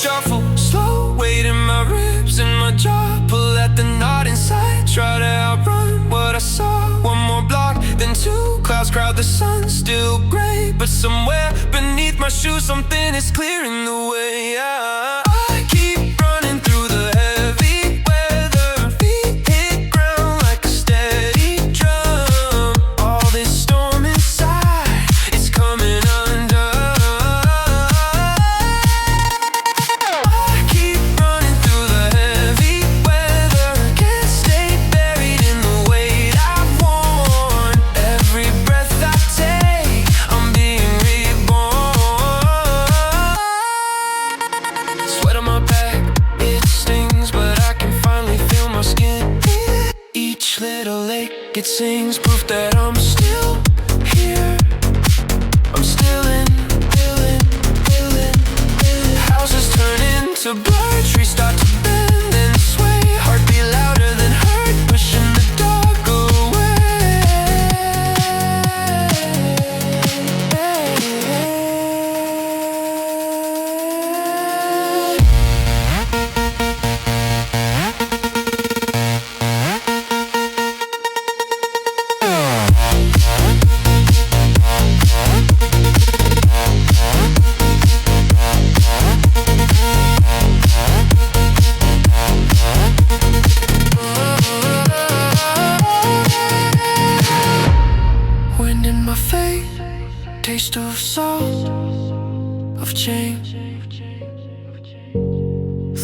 shuffle, slow weight in my ribs and my jaw. Pull at the knot inside, try to outrun what I saw. One more block, then two clouds crowd the sun. Still gray, but somewhere beneath my shoes something is clearing the way. I keep running through the heavy weather, feet hit ground like a steady drum. All this storm inside, it's coming undone. I keep running through the heavy weather, can't stay buried in the weight I've worn. Every breath I take, I'm being reborn. Sweat on my back, it stings, but I can finally feel my skin. Each little ache, it sings proof that I'm still here. I'm still in. Houses turn into blurred, trees start to bend and sway. Heartbeat louder than hurt, pushing the dark away. Wind in my face, taste of salt, of change.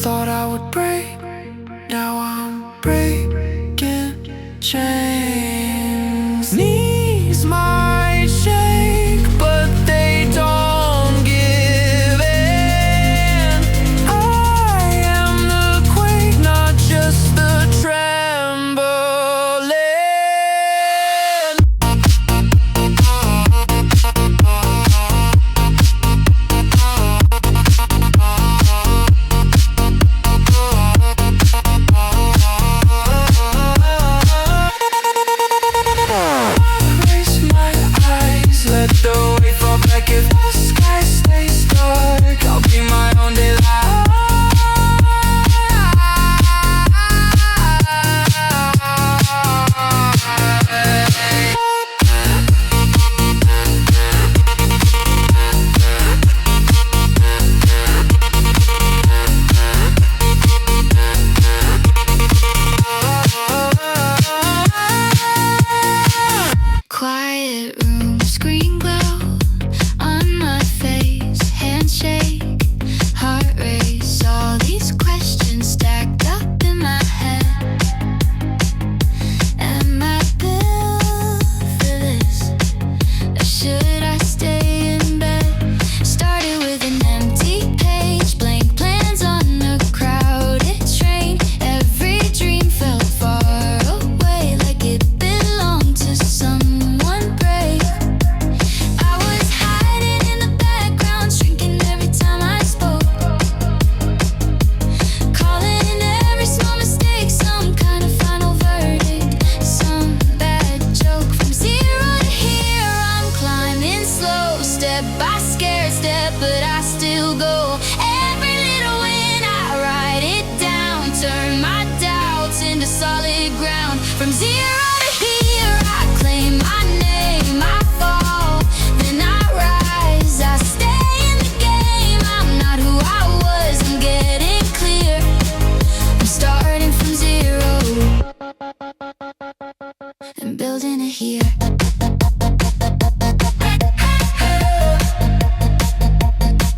Thought I would break, now I'm breaking chains. Knees might shake, but they don't give in. I am the quake, not just the trembling. Raise my eyes, let the weight fall back. If the sky stays dark, I'll be my own daylight. Quiet room, screen glow on my face, handshake, heart race. All these questions stacked up in my head. Am I built for this? Or should I stay in bed? Started with an empty page, blank plans on a crowded train. Every dream felt far away, like it belonged to someone brave. I was hiding in the background, shrinking every time I spoke, calling in every small mistake some kind of final verdict, some bad joke. From zero to here, I'm climbing slow, step by scared step, but I still go. Every little win, I write it down, turn my doubts into solid ground. From zero to here, I claim my name, I fall, then I rise. I stay in the game, I'm not who I was, I'm getting clear. I'm starting from zero and building it here.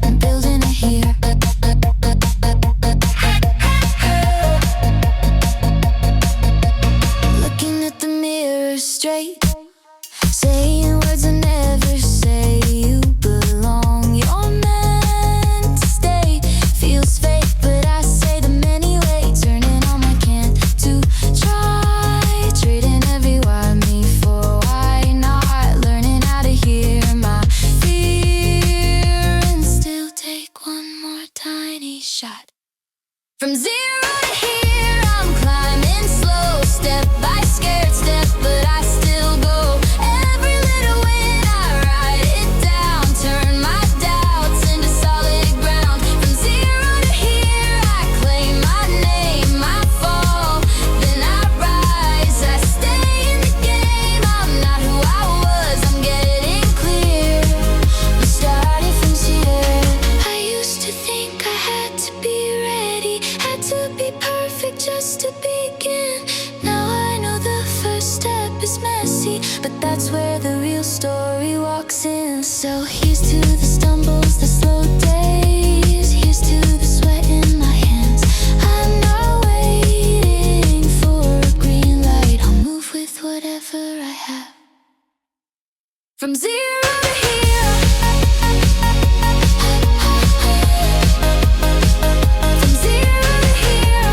I'm building it here. Looking at the mirror straight, saying words I never say. You belong, you're meant to stay. Feels fake, but I say them anyway. Turning on my can to try, trading every why me for why not. Learning how to hear my fear and still take one more tiny shot. From zero to here, I'm climbing slow, step by scared step, but I still go. Every little win, I write it down, turn my doubts into solid ground. From zero to So here's to the stumbles, the slow days. Here's to the sweat in my hands. I'm not waiting for a green light. I'll move with whatever I have. From zero to here. From zero to here.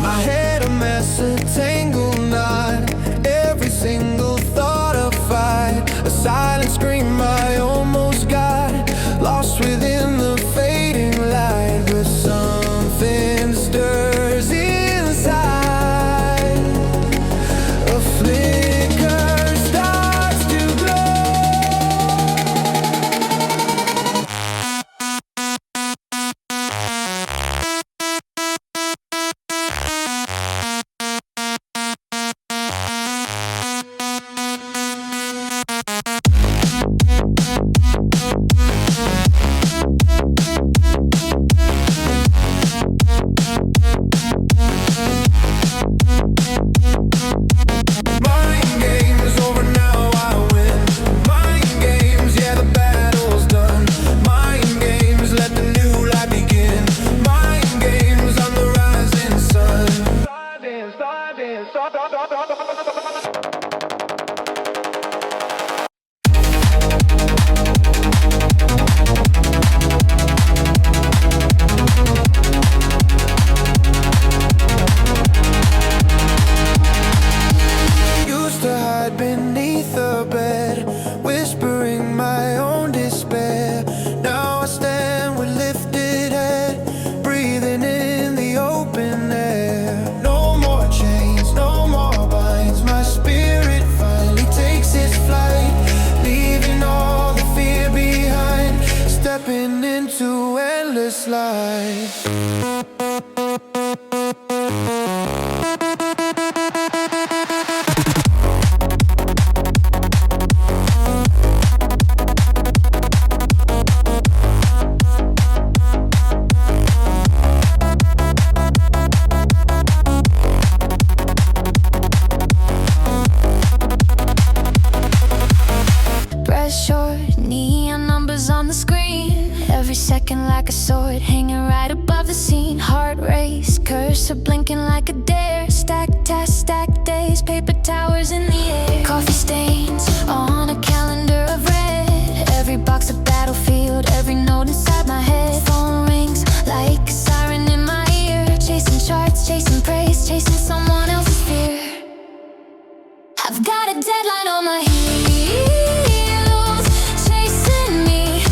My head a mess, a tangled knot. Every single thought a fight. A silent scream I almost got lost within the fading light. But something stirs inside. A flicker starts to glow. Mind games over now, I win. Mind games, yeah, the battle's done. Mind games, let the new life begin. Mind games, I'm the rising sun. Stardance, stardance, used to hide beneath the bed, whispering my own despair. Now I stand with lifted head, breathing in the open air. No more chains, no more binds. My spirit finally takes its flight, leaving all the fear behind, stepping into endless light. Breath short, neon numbers on the screen. Every second like a sword, hanging right above the scene. Heart race, cursor blinking like a dare. Stack tasks, stack days, paper towers in the air. Coffee stains on a calendar of red. Every box a battlefield, every note inside my head. Phone rings like a siren in my ear. Chasing charts, chasing praise, chasing someone else's fear. I've got a deadline on my heels, chasing me,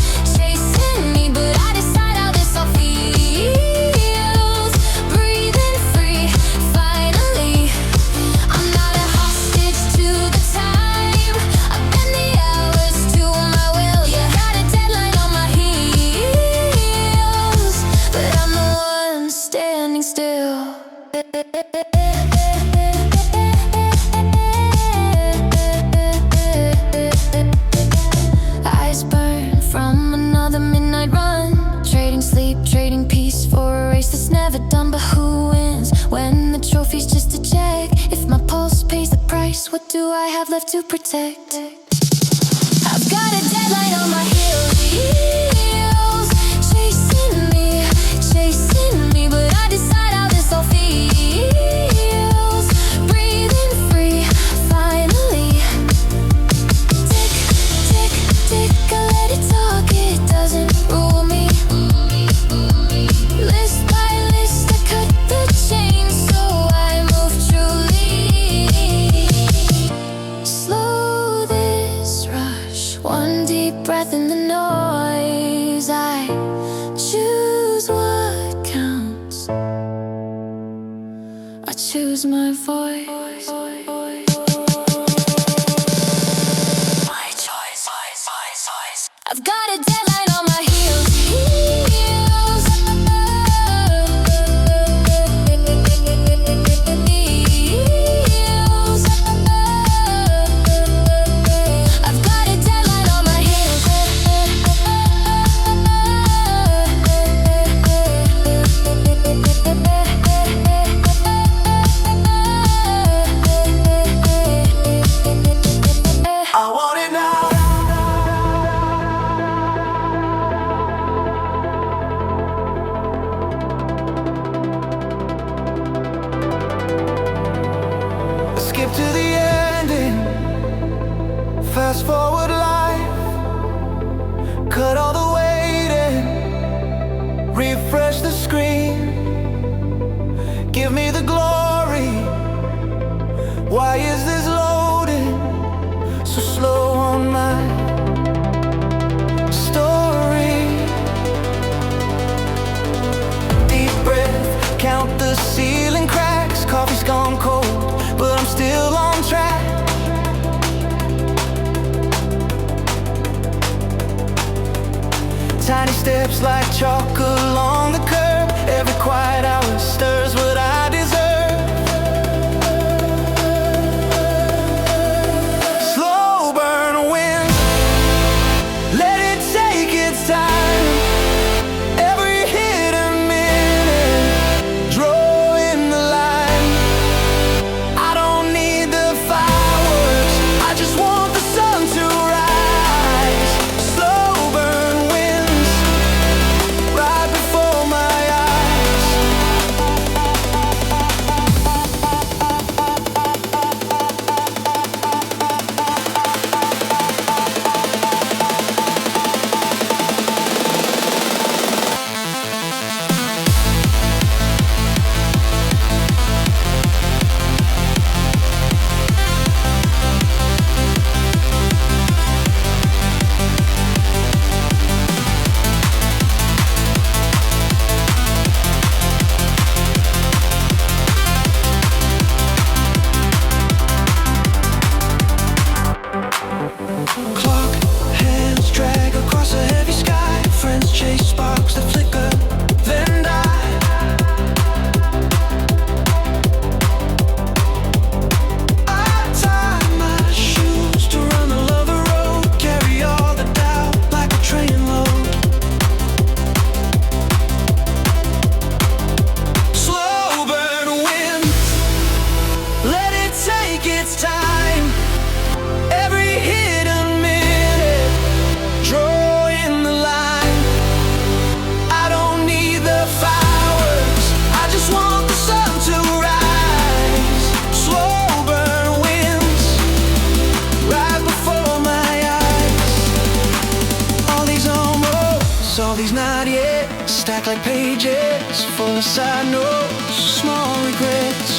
but I decide how this all feels. Breathing free, finally. I'm not a hostage to the time. I bend the hours to my will. Yeah, got a deadline on my heels, but I'm the one standing still. Eyes burn from another midnight run, trading sleep, trading peace for a race that's never done. But who wins when the trophy's just a check? If my pulse pays the price, what do I have left to protect? I've got a deadline on my heels, chasing me, but I decide how this all feels. Breathing free, finally. Tick, tick, tick, I let it talk, it doesn't rule me. List by list, I cut the chains, so I move truly. Slow this rush, one deep breath in the noise. I choose what counts, I choose my voice. My choice. I've got a deadline on my heels. I've got a deadline on my heels. to the ending. Fast forward life, cut all the waiting, refresh the screen, give me the glory. Why is this loading so slow on my story? Deep breath, count the ceiling cracks. Coffee's gone cold, but I'm still on track. Tiny steps like chalk along the curb. Every quiet hour stirs what I deserve. Slow burn wind, let it take its time. Every hidden minute, draw in the line. I don't need the fireworks, I just want the sun to rise. Slow burn winds, right before my eyes. Clock hands drag across a heavy sky. Friends chase sparks that flicker, then die. I tie my shoes to run the lover road, carry all the doubt like a train load. Slow burn wind, let it take its time. Every hidden minute, draw in the line. I don't need the fireworks, I just want the sun to rise. Slow burn winds, right before my eyes. All these almost, all these not yet, stack like pages full of side notes, small regrets.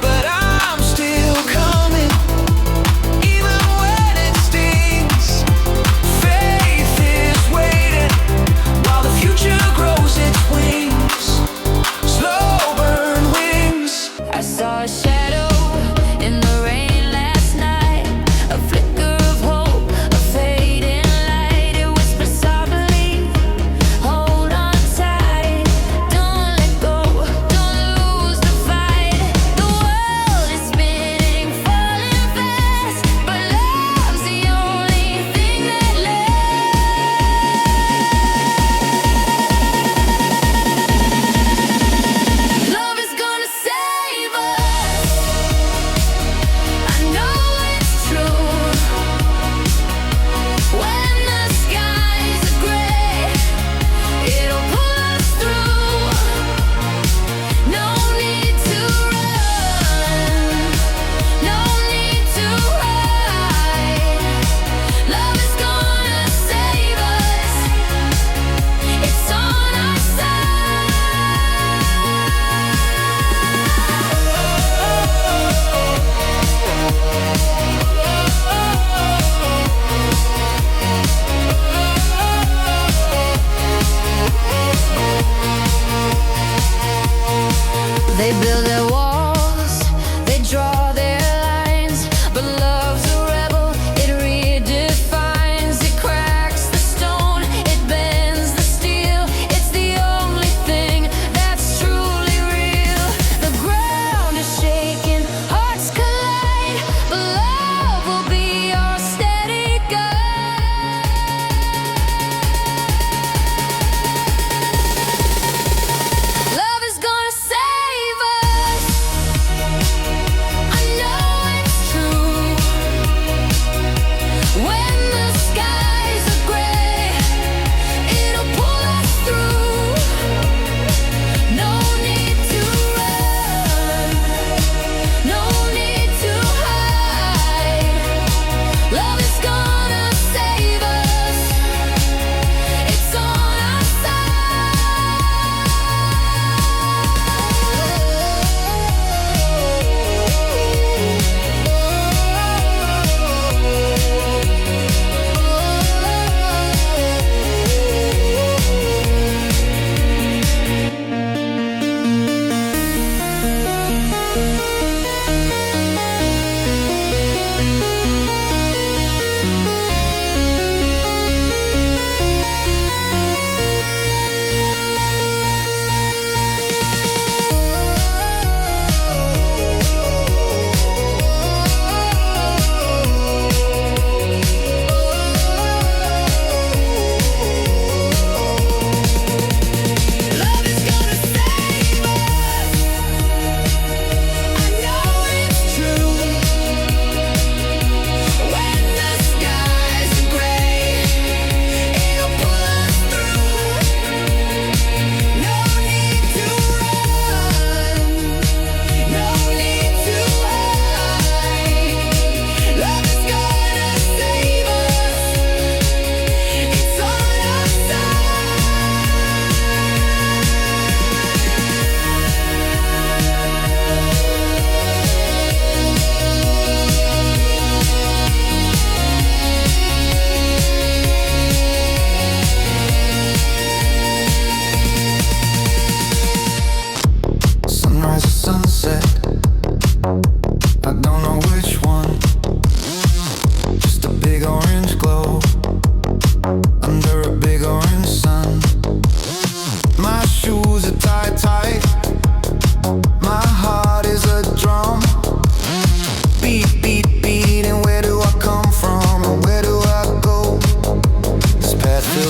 But I'm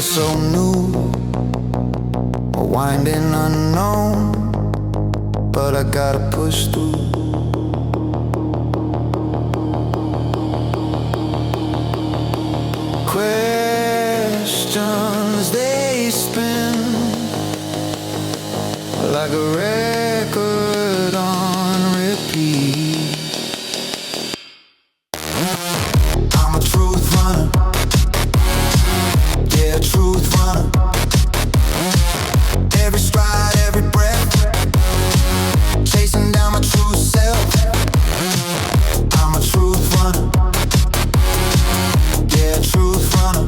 feels so new, a winding unknown, but I gotta push through. Questions they spin like a record on repeat. I'm a truth runner, yeah, truth runner. Every stride, every breath, chasing down my true self. I'm a truth runner, yeah, truth runner.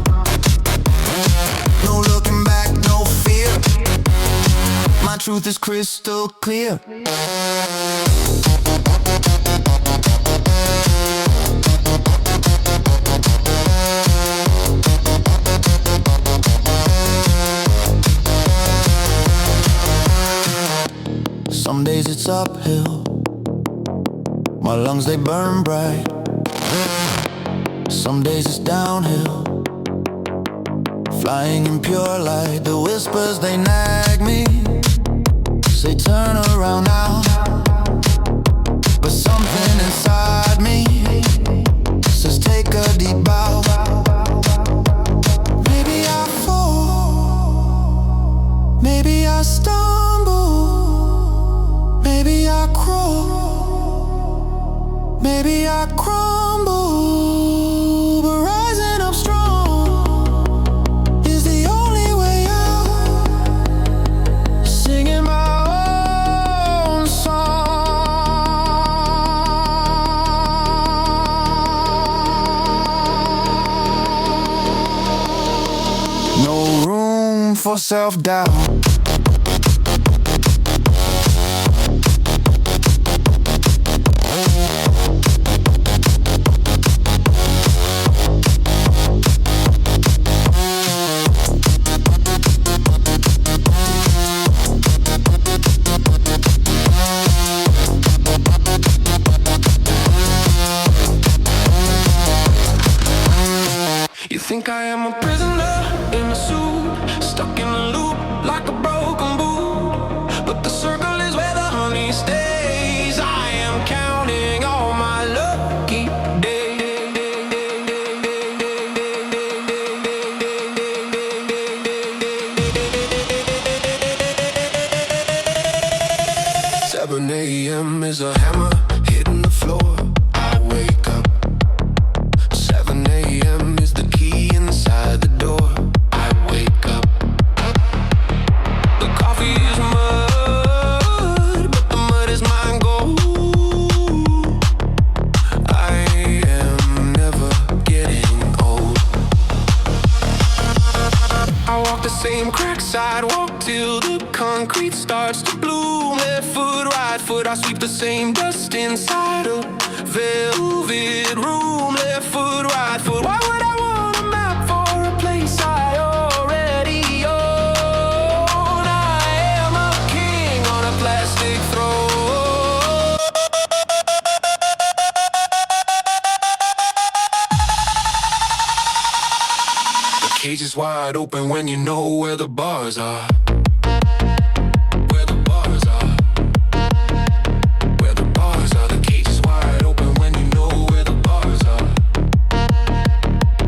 No looking back, no fear. My truth is crystal clear. Some days it's uphill, my lungs they burn bright. Some days it's downhill, flying in pure light. The whispers they nag me, say turn around now, but something inside me says take a deep bow. Maybe I fall, maybe I stumble, maybe I crawl, maybe I crumble, but rising up strong is the only way out. Singing my own song. No room for self-doubt. You think I am a prisoner in a suit, stuck in a loop like a broken boot, but the circle is where the honey stays. I am counting all my lucky days. 7 a.m. is a hammer hitting the floor. I wake up. 7 a.m. is the key inside the door. I wake up. The coffee is mud, but the mud is mine gold. I am never getting old. I walk the same cracked sidewalk till the concrete starts to bloom. Left foot, right foot, I sweep the same dust inside a velvet room. Left foot, right foot, why would I want a map for a place I already own? I am a king on a plastic throne. The cage is wide open when you know where the bars are. Where the bars are. Where the bars are. The cage is wide open when you know where the bars are.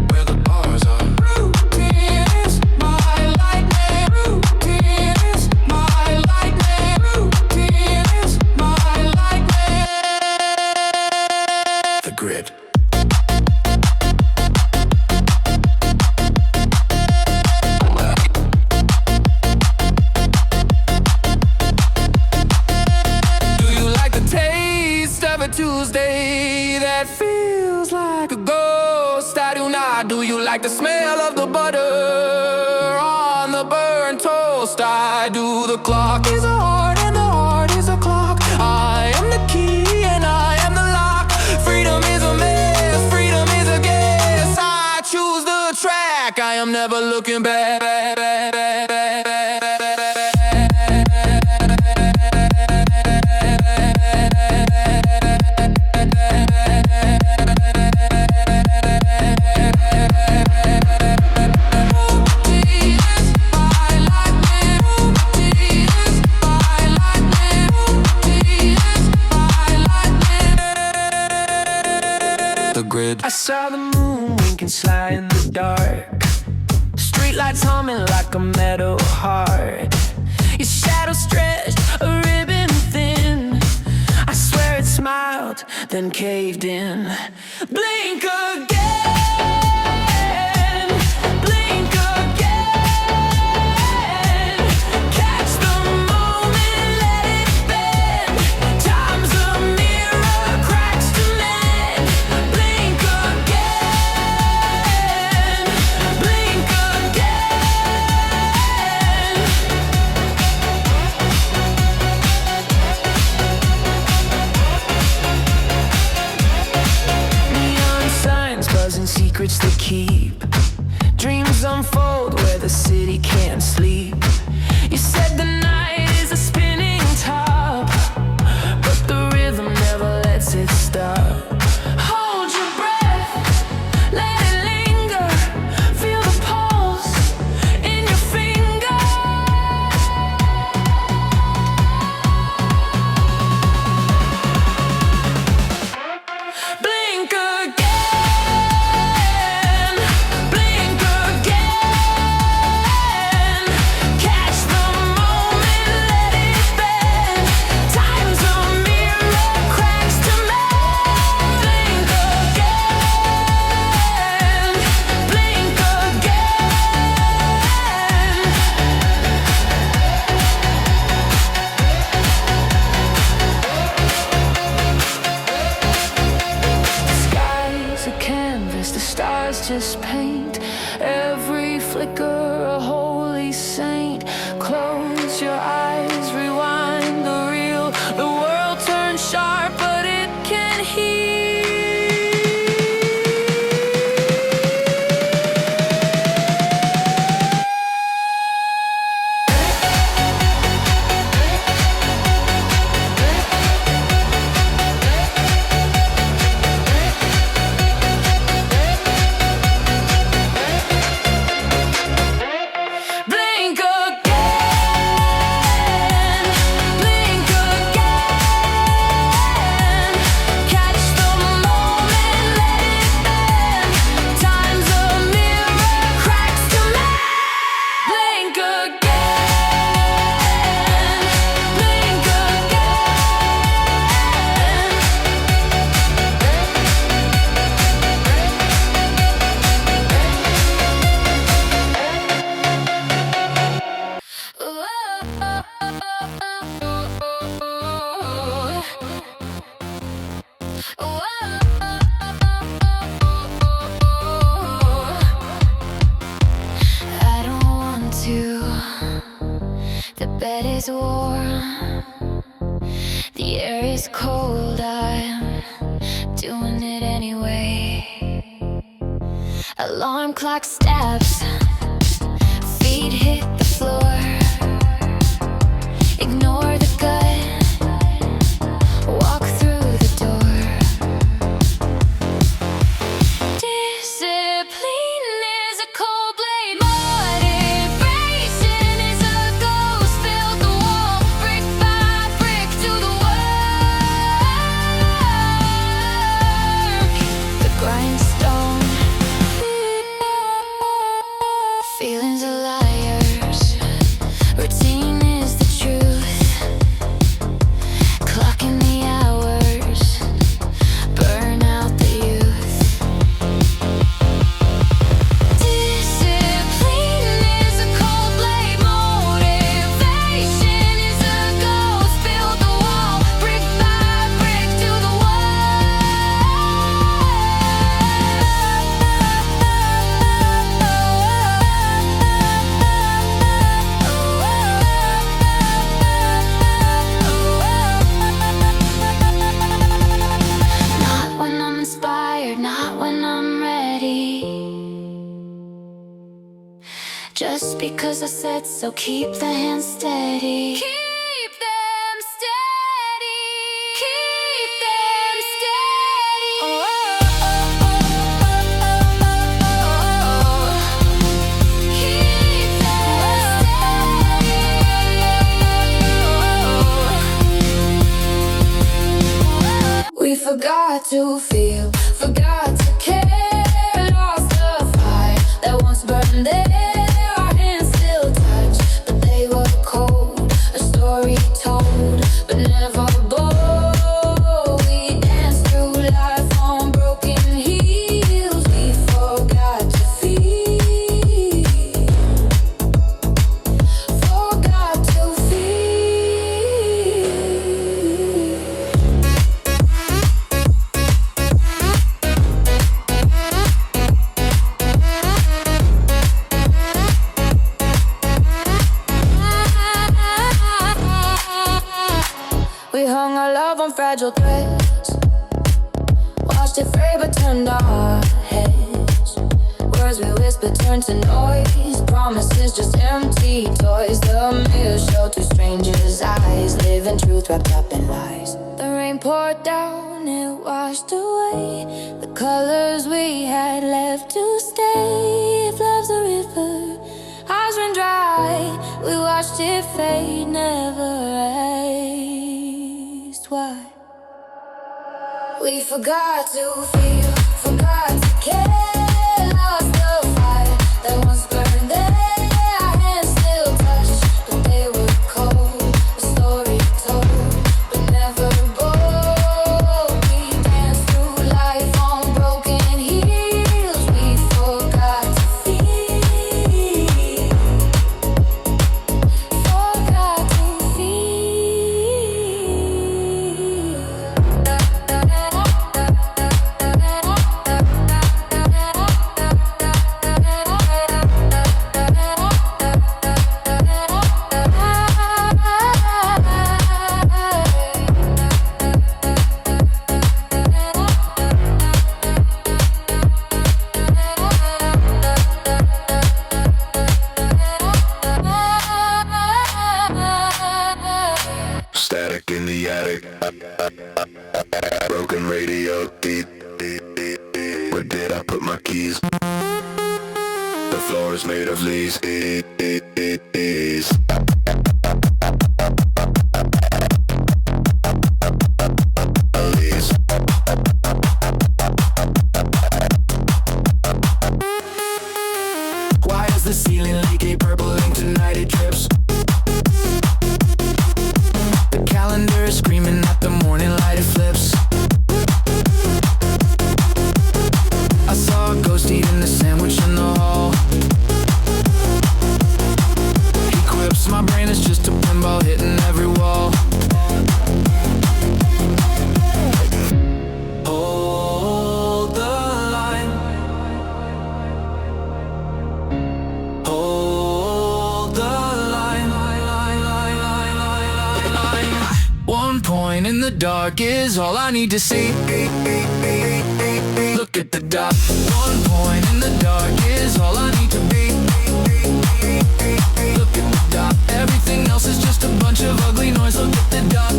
Where the bars are. Routine is my lightning. Routine is my lightning. Routine is my lightning. The grid. Tuesday that feels like a ghost. I do not. Do you like the smell of the butter on the burnt toast? I do. The clock is a heart and the heart is a clock. I am the key and I am the lock. Freedom is a mess, freedom is a guess. I choose the track. I am never looking back. saw the moon winking sly in the dark. Streetlights humming like a metal heart. Your shadow stretched a ribbon thin. I swear it smiled, then caved in. Blink again. Blink again. Catch the moment, let it bend. Time's a mirror, cracks to mend. Blink again. Blink again. Neon signs buzzing, secrets they keep. Dreams unfold where the city can't sleep. You said the night is a spinning top, but the rhythm never lets it stop. Hold your breath, let it linger. Feel the pulse in your finger. Blink again. Blink again. Catch the moment, let it bend. Time's a mirror, cracks to mend. Blink again. Blink again. The sky's a canvas, the stars just paint. Every flicker a holy saint. Close your eyes, rewind the reel. The world turns sharp, but it can heal. Blink again. Blink again. Catch the moment, let it bend. Time's a mirror, cracks to mend. Blink again. Blink I don't want to. The bed is warm. The air is cold. I'm doing it anyway. Alarm clock steps. Feet hit the floor. Ignore the gut. Walk through the door. Discipline is a cold blade. Motivation is a ghost. Build the wall, brick by brick, do the work. The grindstone. Feelings are liars. Routine is the truth. Clocking the hours. Burn out the youth. Discipline is a cold blade. Motivation is a ghost. Build the wall, brick by brick, do the Not when I'm inspired, not when I'm ready. Just because I said so, keep the hands steady. Keep them steady. Keep them steady. Keep them steady. We forgot to feel, forgot to care. burned there, our hands still touch, but they were cold. A story told, but never bold. We danced through life on broken heels. We forgot to feel. Forgot to feel. We hung our love on fragile threads, watched it fray but turned our heads. Words we whispered turned to noise, promises just empty toys. The mirror showed two strangers' eyes, living truth wrapped up in lies. The rain poured down, it washed away the colors we had left to stay. If love's a river, ours ran dry. We watched it fade, never raised. Why? We forgot to feel, forgot to care. Lost the fire that once burned there. Our hands still touched, but they were cold. A story told, but never bold. We danced through life on broken heels. We forgot to feel. Forgot to feel. Static in the attic, broken radio. Where did I put my keys? The floor is made of leaves. Leaves. Why is the ceiling leaky? Purple ink tonight it drips. The calendar is screaming at the morning light, it flips. I saw a ghost eating a sandwich in the hall. He quips, my brain is just a pinball hitting every wall. Hold the line. Hold the line. One point in the dark is all I need to see. Look at the dot. One point in the dark is all I need to be. Look at the dot. Everything else is just a bunch of ugly noise. Look at the dot.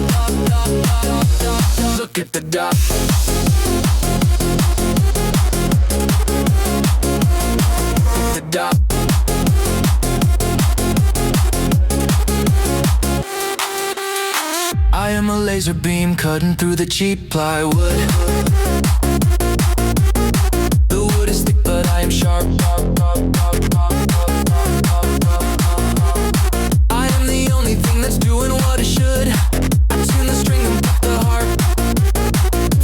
Look at the dot. Look at the dot. I am a laser beam cutting through the cheap plywood. The wood is thick, but I am sharp. I am the only thing that's doing what it should. I tune the string and pop the harp.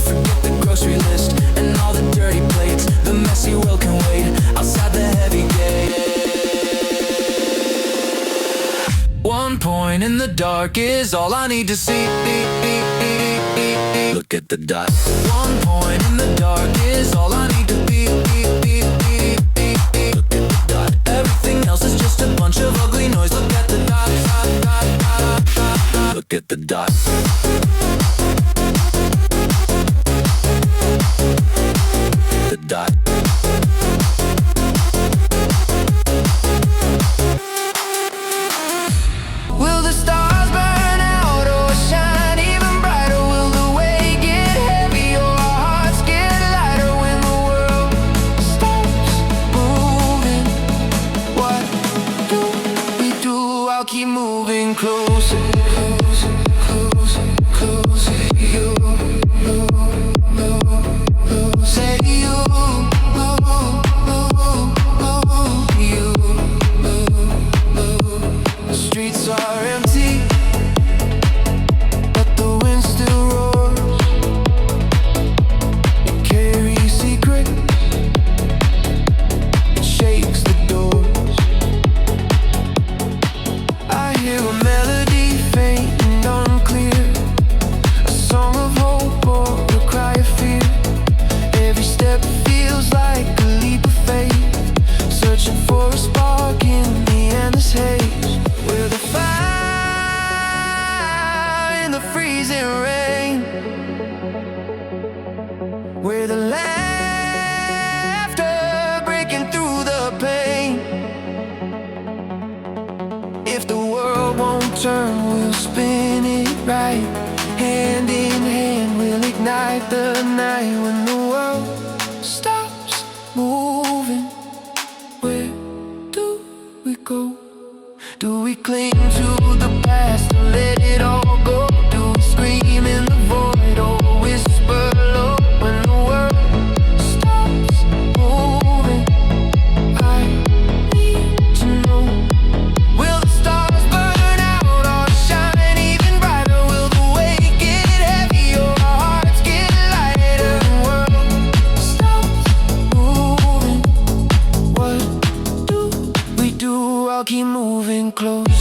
Forget the grocery list and all the dirty plates. The messy world can wait outside the heavy gate. One point in the dark is all I need to see. Look at the dot. One point in the dark is all I need to be. Look at the dot. Everything else is just a bunch of ugly noise. Look at the dot. Look at the dot. The dot. Will the stars burn out or shine even brighter? Will the weight get heavy or our hearts get lighter when the turn, we'll spin it right. Hand in hand, we'll ignite the night. When the world stops moving, where do we go? Do we cling to the past and let it all go? Do we scream in the void or whisper low? When the world stops moving, I need to know. Will the stars burn out or shine even brighter? Will the weight get heavy or our hearts get lighter? The world stops moving, what do we do? I'll keep moving closer.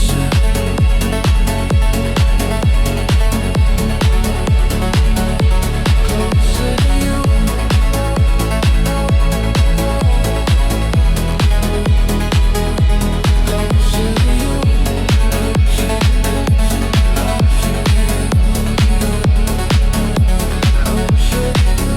Closer to you. Closer to you.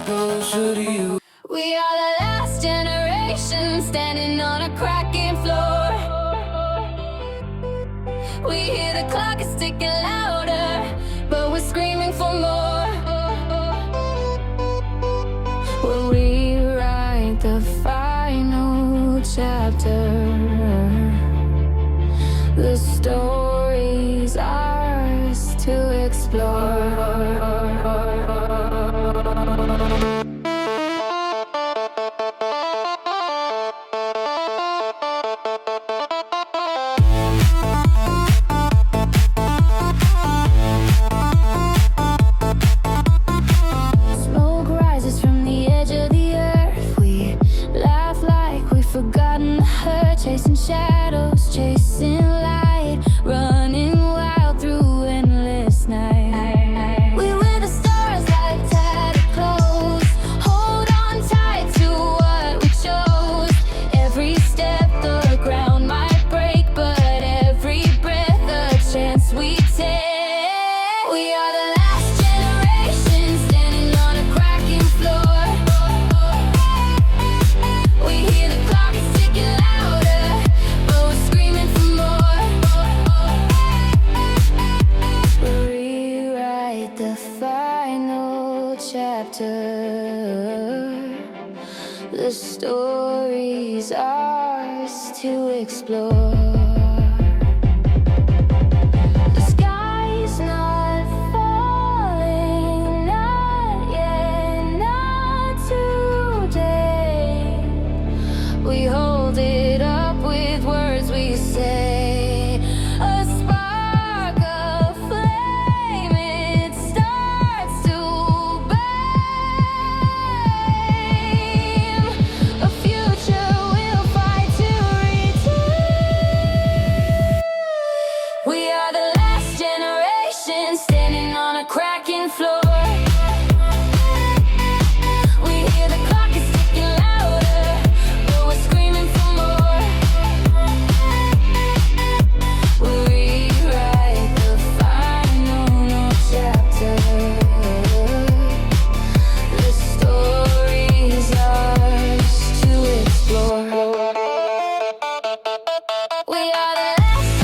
Closer to you. We are the last generation standing on a cracking floor. We hear the clock is ticking louder, but we're screaming for more. We'll rewrite the final chapter. The story's ours to explore. Smoke rises from the edge of the earth. We laugh like we've forgotten the hurt. Chasing shadows, chasing light, running wild through endless night. We wear the stars like tattered clothes. Hold on tight to what we chose. Every step the ground might break, but every breath a chance we take. We are the last generation standing on a cracking floor. We hear the clock is ticking louder, but we're screaming for more. We'll rewrite the final chapter. The story's ours to explore. The sky's not falling, not yet, not today. We hold it up with words we say. A spark of flame, it starts to burn. A future we'll fight to return. We are the last generation standing on a cracking floor. We hear the clock is ticking louder, but we're screaming for more. We'll rewrite the final chapter. The story's ours to explore. We are the last,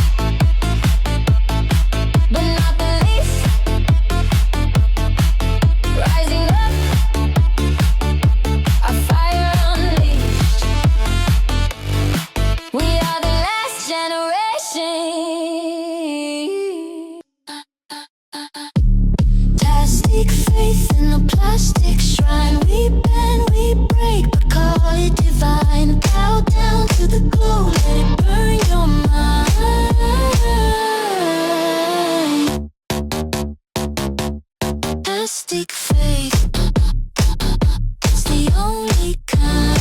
but not the least. Rising up, our fire unleashed. We are the last generation. Plastic faith in a plastic shrine. We bend, we break, but call it divine. Bow down to the glow, let it burn your mind. Plastic faith, it's the only kind.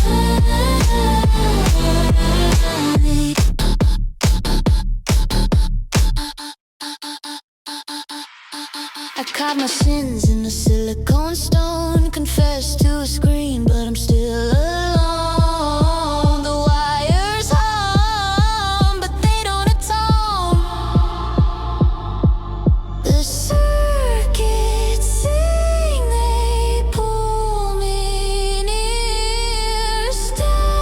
I caught my sins in a silicone stone. Confess to a scream, but I'm still alone. The wires hum, but they don't atone. The circuits sing, they pull me near. Stop.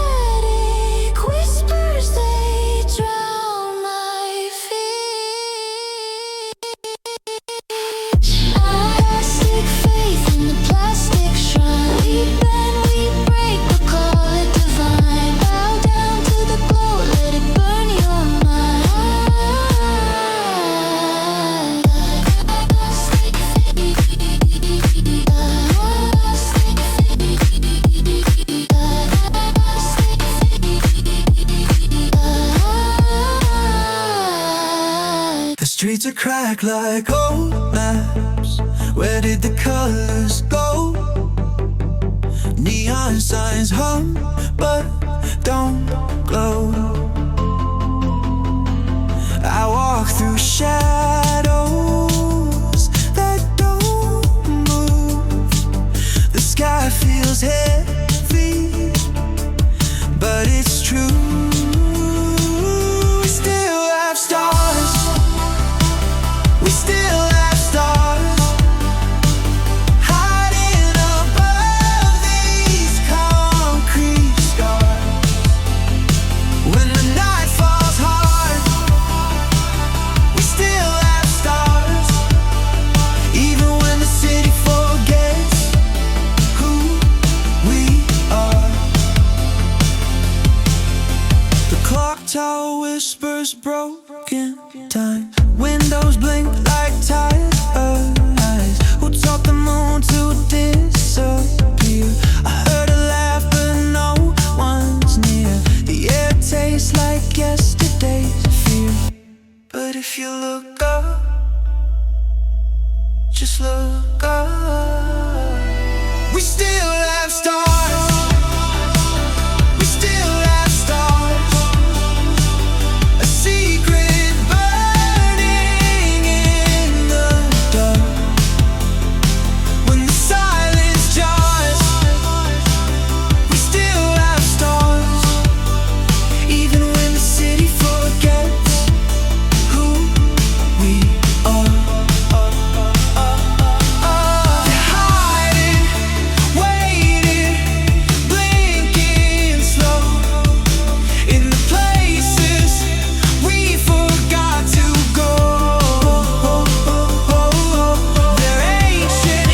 Streets are cracked like old maps. Where did the colors go? Neon signs hum but don't glow. I walk through shadows that don't move. The sky feels heavy, but it's true. We still have stars. We still have stars hiding above these concrete scars. When the night falls hard, we still have stars. Even when the city forgets who we are. The clock tower whispers broken time. Windows blink like tired eyes. Who taught the moon to disappear? I heard a laugh but no one's near. The air tastes like yesterday's fear. But if you look up, just look up. We still have stars. We still have stars. A secret burning in the dark. When the silence jars, we still have stars. Even when the city forgets who we are. They're hiding, waiting, blinking slow in the places we forgot to go. They're ancient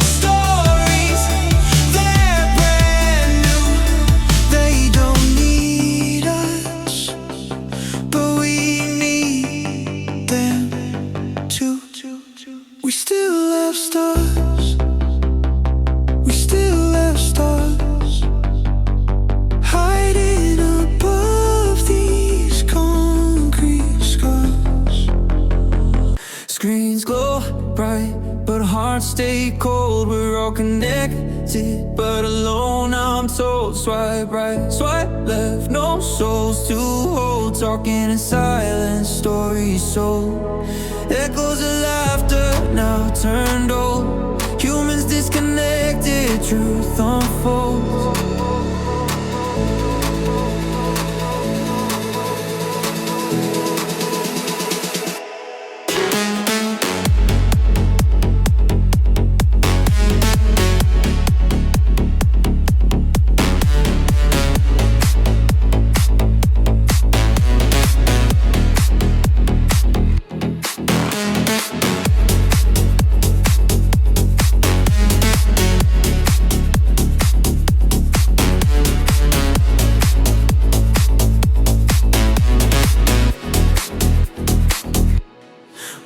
stories, they're brand new. They don't need us, but we need them too. We still have stars. We still have stars hiding above these concrete scars. Screens glow bright, but hearts stay cold. We're all connected, but alone, I'm told. Swipe right, swipe left, no souls to hold. Talking in silence, stories sold. Echoes of laughter now turned old. Humans disconnected, truth unfolds.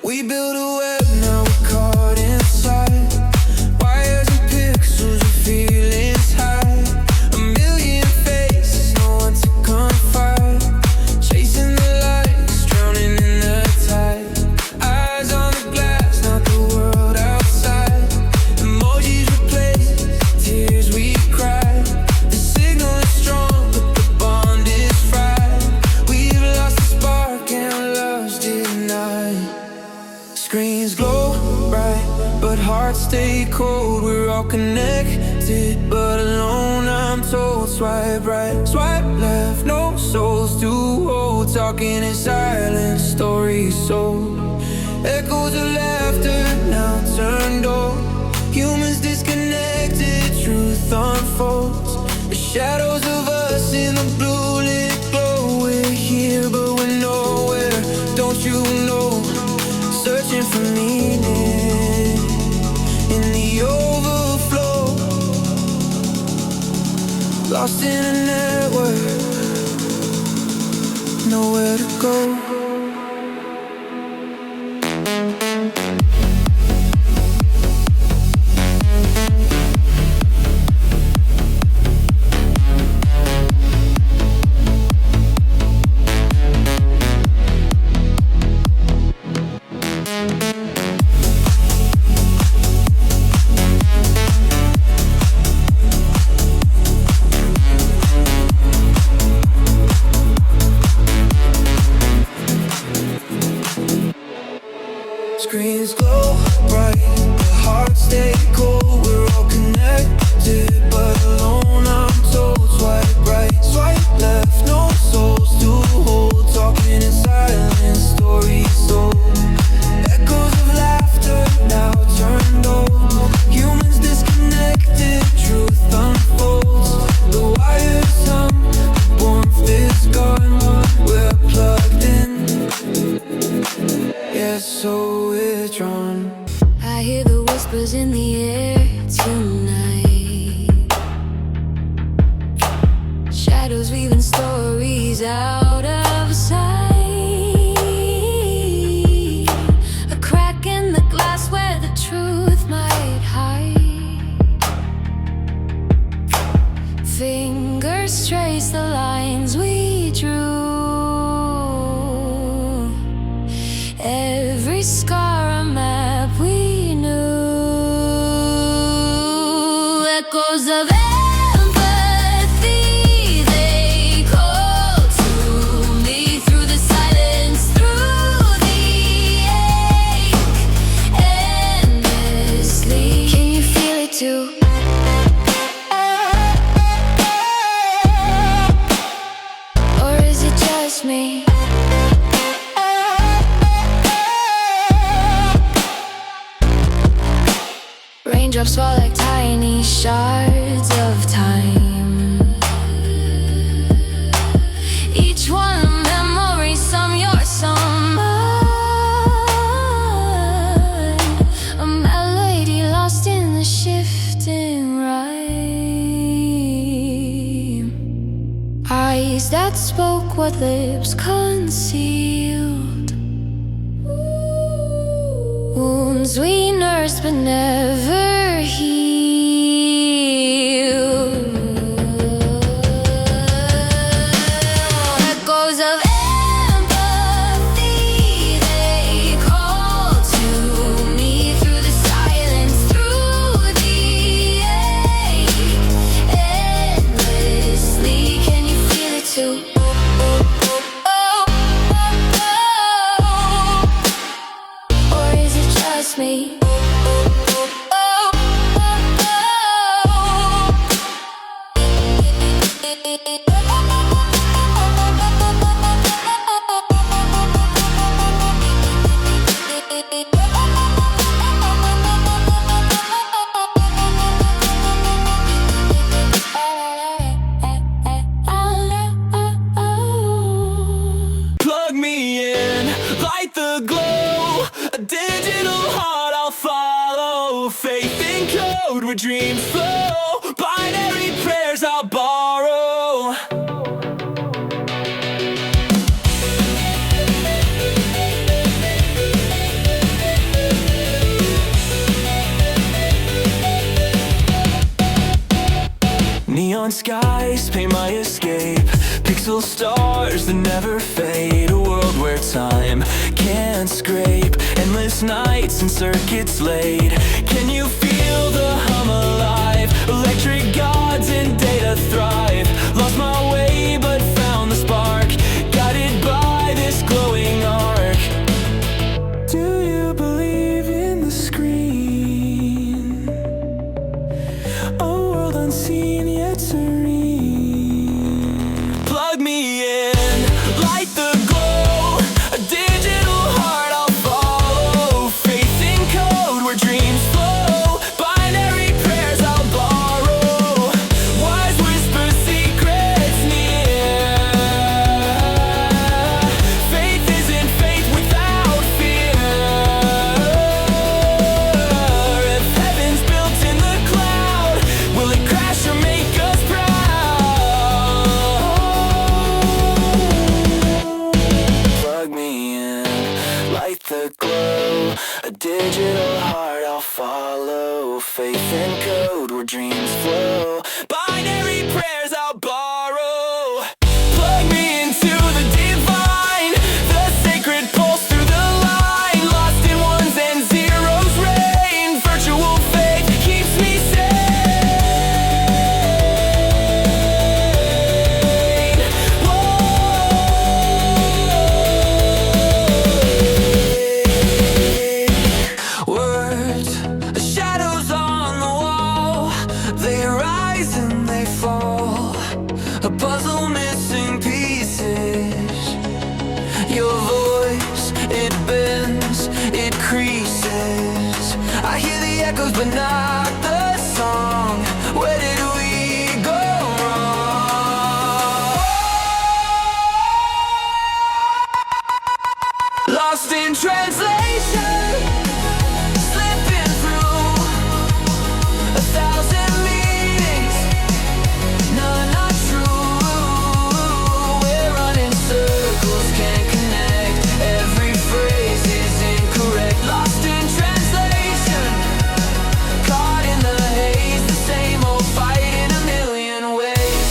We build a web, now we're caught inside. Wires and pixels of feelings hide. A million faces, no one to confide. Chasing the lights, drowning in the tide. Eyes on the glass, not the world outside. Emojis replace tears we cry. The signal is strong, but the bond is fried. We've lost the spark and love's denied. Screens glow bright, but hearts stay cold. We're all connected, but alone, I'm told. Swipe right, swipe left, no souls to hold. Talking in silence, stories sold. Echoes of laughter now turned old. Humans disconnected, truth unfolds. The shadows of us in the blue lit glow. We're here, but we're nowhere. Don't you know? Searching for meaning in the overflow. Lost in a network, nowhere to go. erase the lines we drew. Every scar a map we knew. Echoes of empathy, they call to me through the silence, through the ache, endlessly. Can you feel it too? Or is it just me? Raindrops fall like tiny shards of time. Each one a memory, some yours, some mine. A melody lost in the shifting rhyme. Eyes that spoke what lips concealed. Wounds we nursed but never healed. Echoes of empathy, they call to me through the silence, through the ache, endlessly. Can you feel it too? Or is it just me? Plug me in, light the glow. A digital heart I'll follow. Faith in code where dreams flow. Binary prayers I'll borrow. Neon skies paint my escape. Pixel stars that never fade. A world where time can't scrape. Endless nights and circuits laid. Can you feel the hum alive? Electric gods and data thrive. Lost my way but found the spark. Guided by this glowing arc. Do you believe in the screen? A world unseen yet serene. Plug me in, light the glow. A digital heart I'll follow. Faith in code where dreams flow. Binary prayers I'll borrow. Wise whisper secrets near. Faith isn't faith without fear. If heaven's built in the cloud, will it crash or make us proud? Plug me in, light the glow. A digital heart I'll follow. Faith in code where dreams flow. Binary prayers I'll borrow. Plug me into the divine. The sacred pulse through the line. Lost in ones and zeros reign. Virtual faith keeps me sane. Words, shadows on the wall. They rise and they fall. A puzzle missing pieces. Your voice, it bends, it creases. I hear the echoes but not the song. Where did we go wrong? Lost in translation, slipping through 1,000 meanings, none are true. We're running circles, can't connect. Every phrase is incorrect. Lost in translation, caught in the haze. The same old fight in a million ways.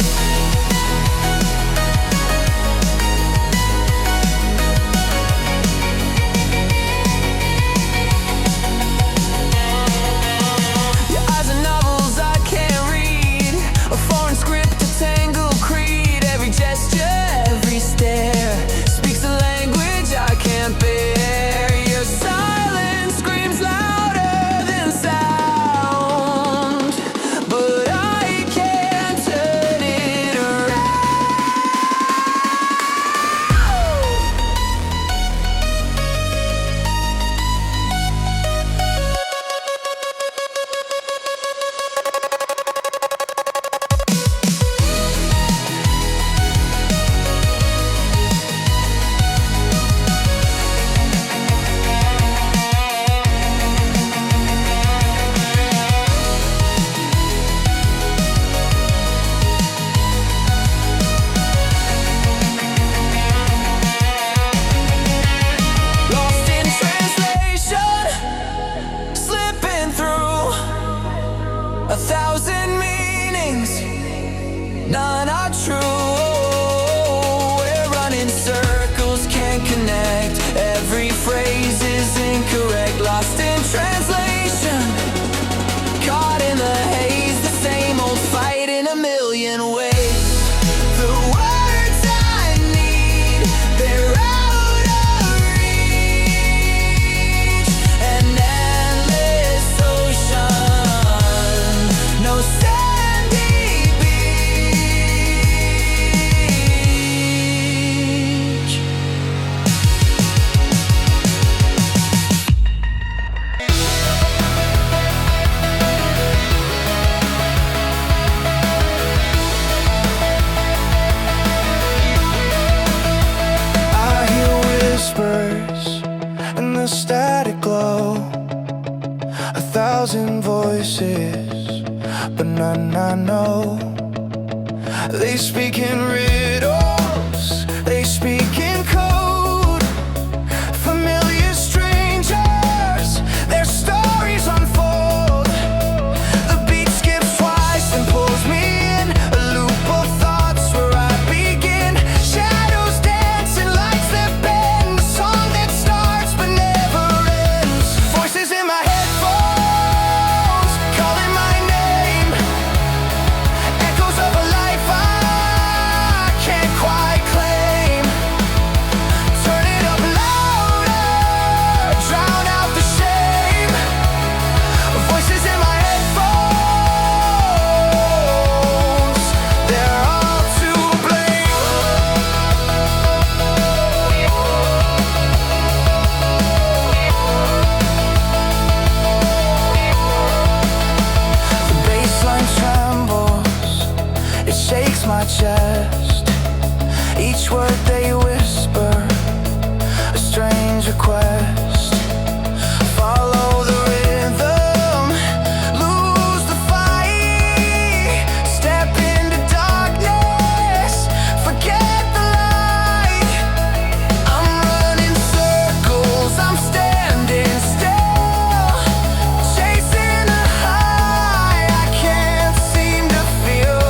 1,000 meanings, none are true. We're running circles, can't connect. Every phrase is incorrect, lost in translation, caught in the haze. The same old fight in a million ways. The words I need, they're out of reach. An endless ocean, no sandy beach. I hear whispers in the static glow, 1,000 voices, but none I know. They speak in riddles, they speak in code. Familiar strangers, their stories unfold. The beat skips twice and pulls me in, a loop of thoughts where I begin. Shadows dancing, lights that bend, a song that starts but never ends. Voices in my headphones, calling my name. Echoes of a life I can't quite claim. Turn it up louder, drown out the shame. Voices in my headphones, they're all to blame. The bassline trembles, it shakes my chest. Each word they whisper, a strange request. Follow the rhythm, lose the fight. Step into darkness, forget the light. I'm running circles, I'm standing still, chasing a high I can't seem to feel.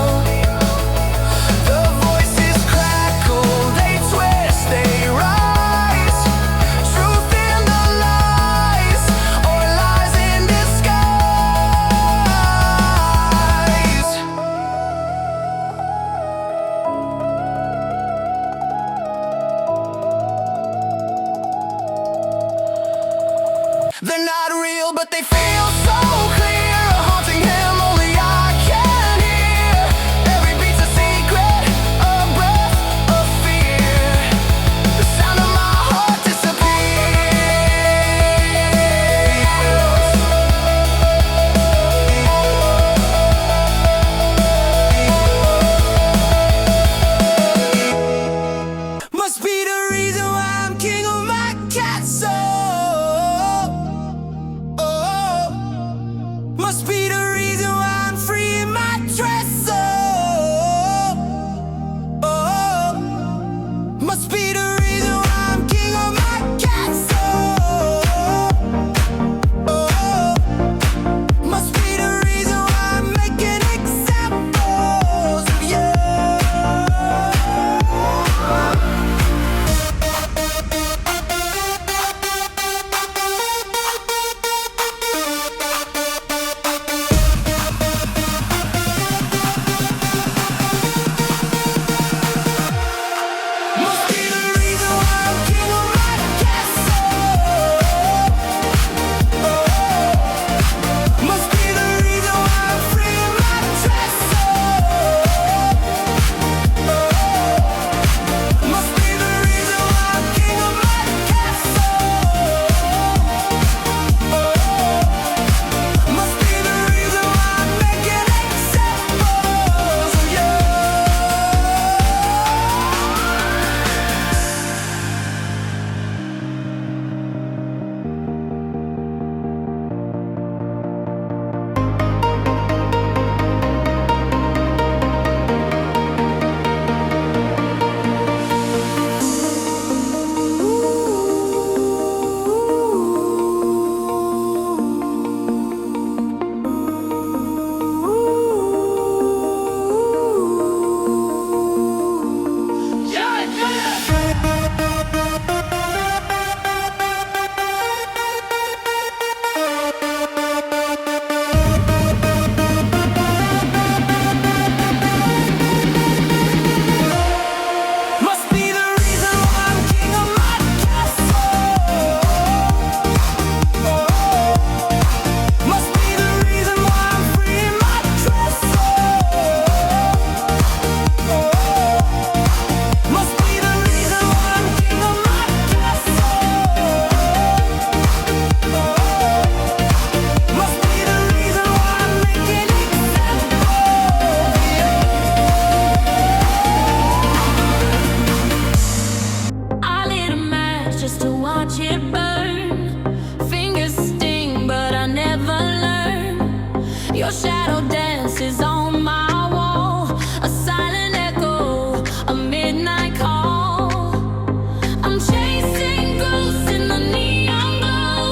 dances on my wall, a silent echo, a midnight call. I'm chasing ghosts in the neon glow,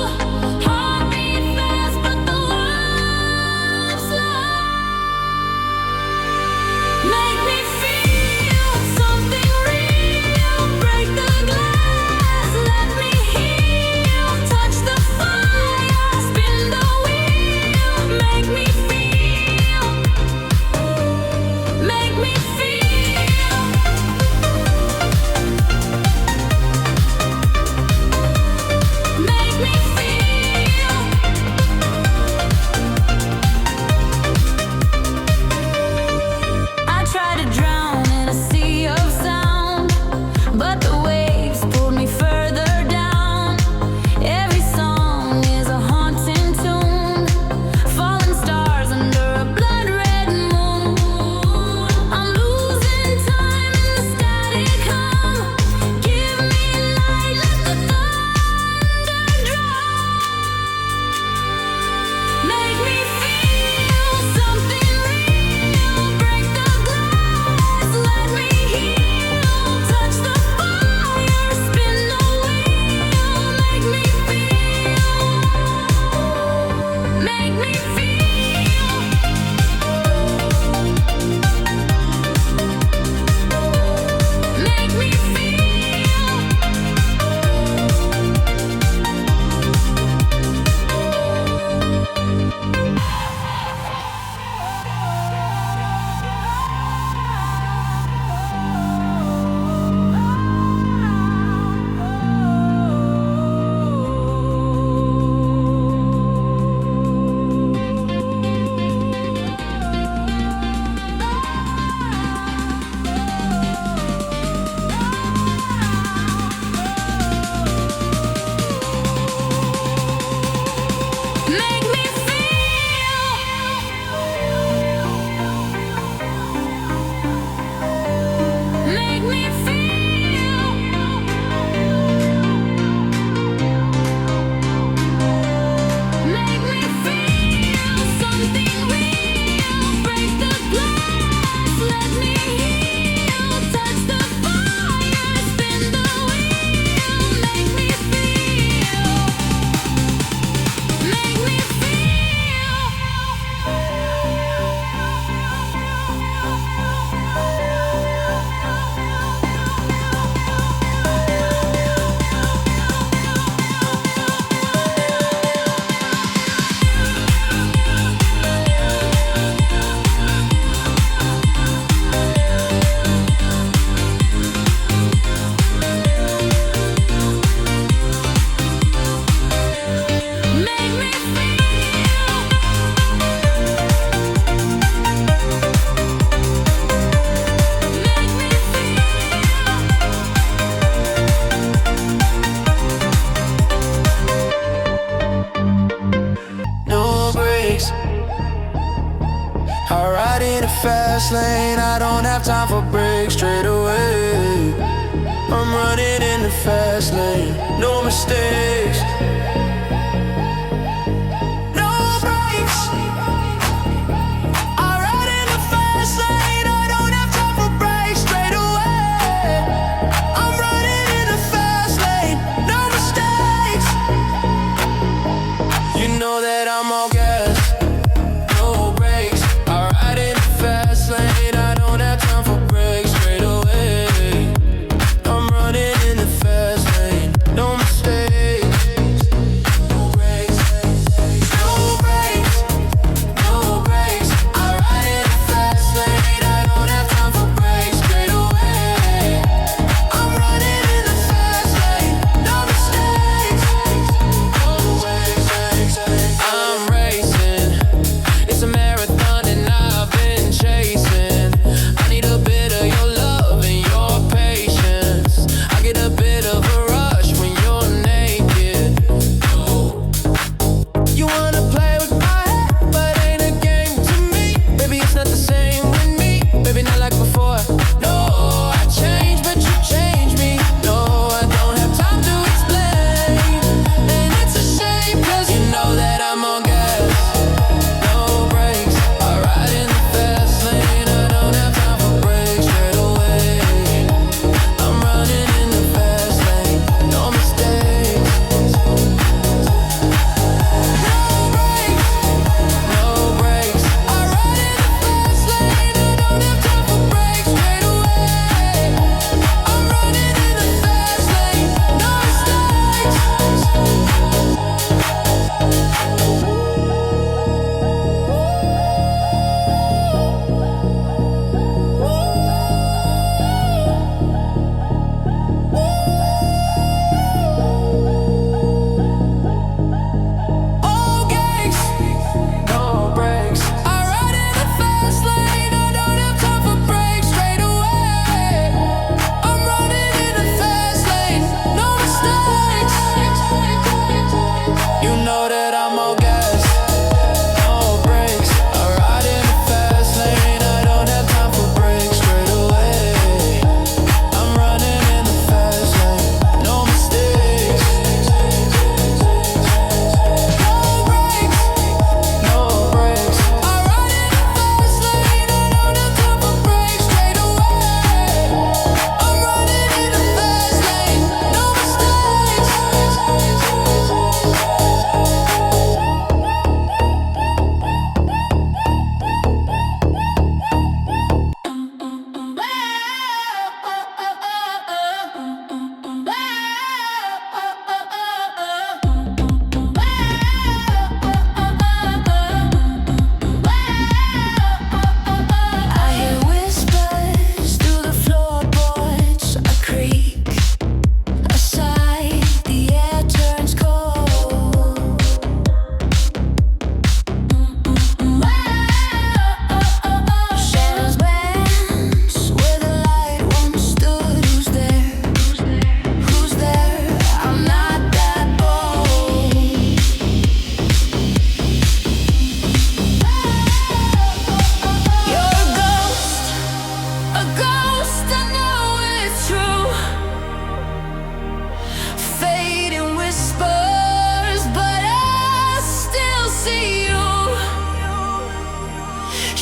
heartbeat fast, but the love's slow. Make me feel something real, break the glass, let me heal, touch the fire, spin the wheel. Make me feel, make me feel, make me feel. I try to drown in a sea of sound, but the waves pulled me further down. Every song is a haunting tune, falling stars under a blood red moon. I'm losing time in the static hum. Give me light, let the thunder drum. Make me feel something real, break the glass, let me heal, touch the fire, spin the wheel. Make me feel, make me feel, make me make me feel, make me feel, make me feel something real, break the glass, let me heal, touch the fire, spin the wheel. Make me feel, make me make me No brakes. I ride in a fast lane. I don't have time for breaks straight away. I'm running in the fast lane. No mistakes. No brakes. I ride in the fast lane. I don't have time for breaks straight away. I'm running in the fast lane. No mistakes. You know that I'm all gas, no brakes. I ride in the fast lane. I don't have time for breaks straight away. I'm running in the fast lane, no mistakes.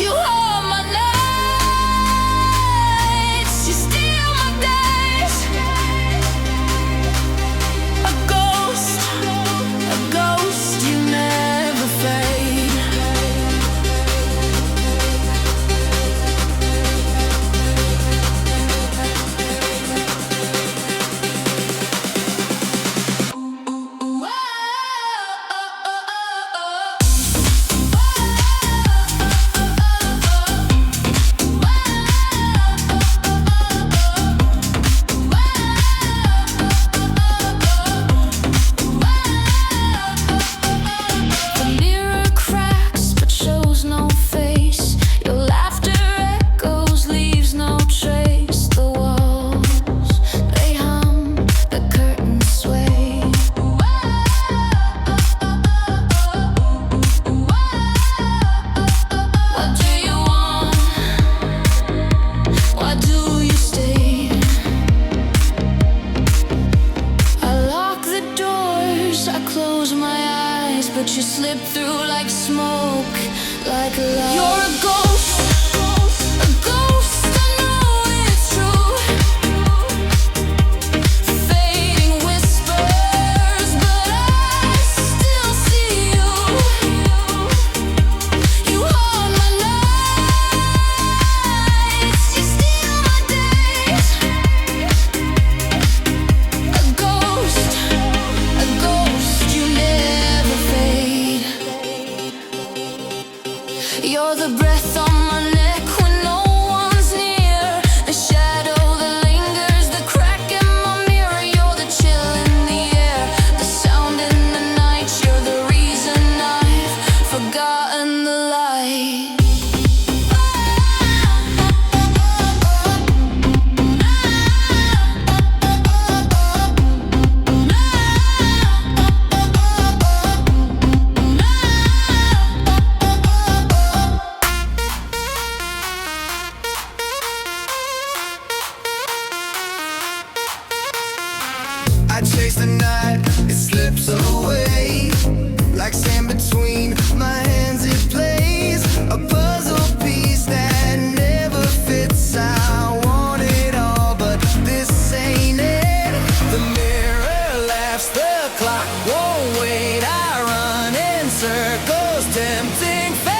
You hold my nights, you steal my days. A ghost, you never fade. The mirror cracks but shows no face. Your laughter echoes, leaves no trace. The walls, they hum, the curtains sway. What do you want? Why do you stay? I lock the doors, I close my eyes, but you slip through like smoke, like a lie. You're a ghost, I know it's true. Fading whispers, but I still see you. You hold my nights, you steal my days. A ghost, you never fade. You're the breath on my neck when no one's near. The shadow that lingers, the crack in my mirror. You're the chill in the air, the sound in the night. You're the reason I've forgotten the light. I chase the night, it slips away. Like sand between my hands, it plays a puzzle piece that never fits. I want it all, but this ain't it. The mirror laughs, the clock won't wait. I run in circles, tempting fate.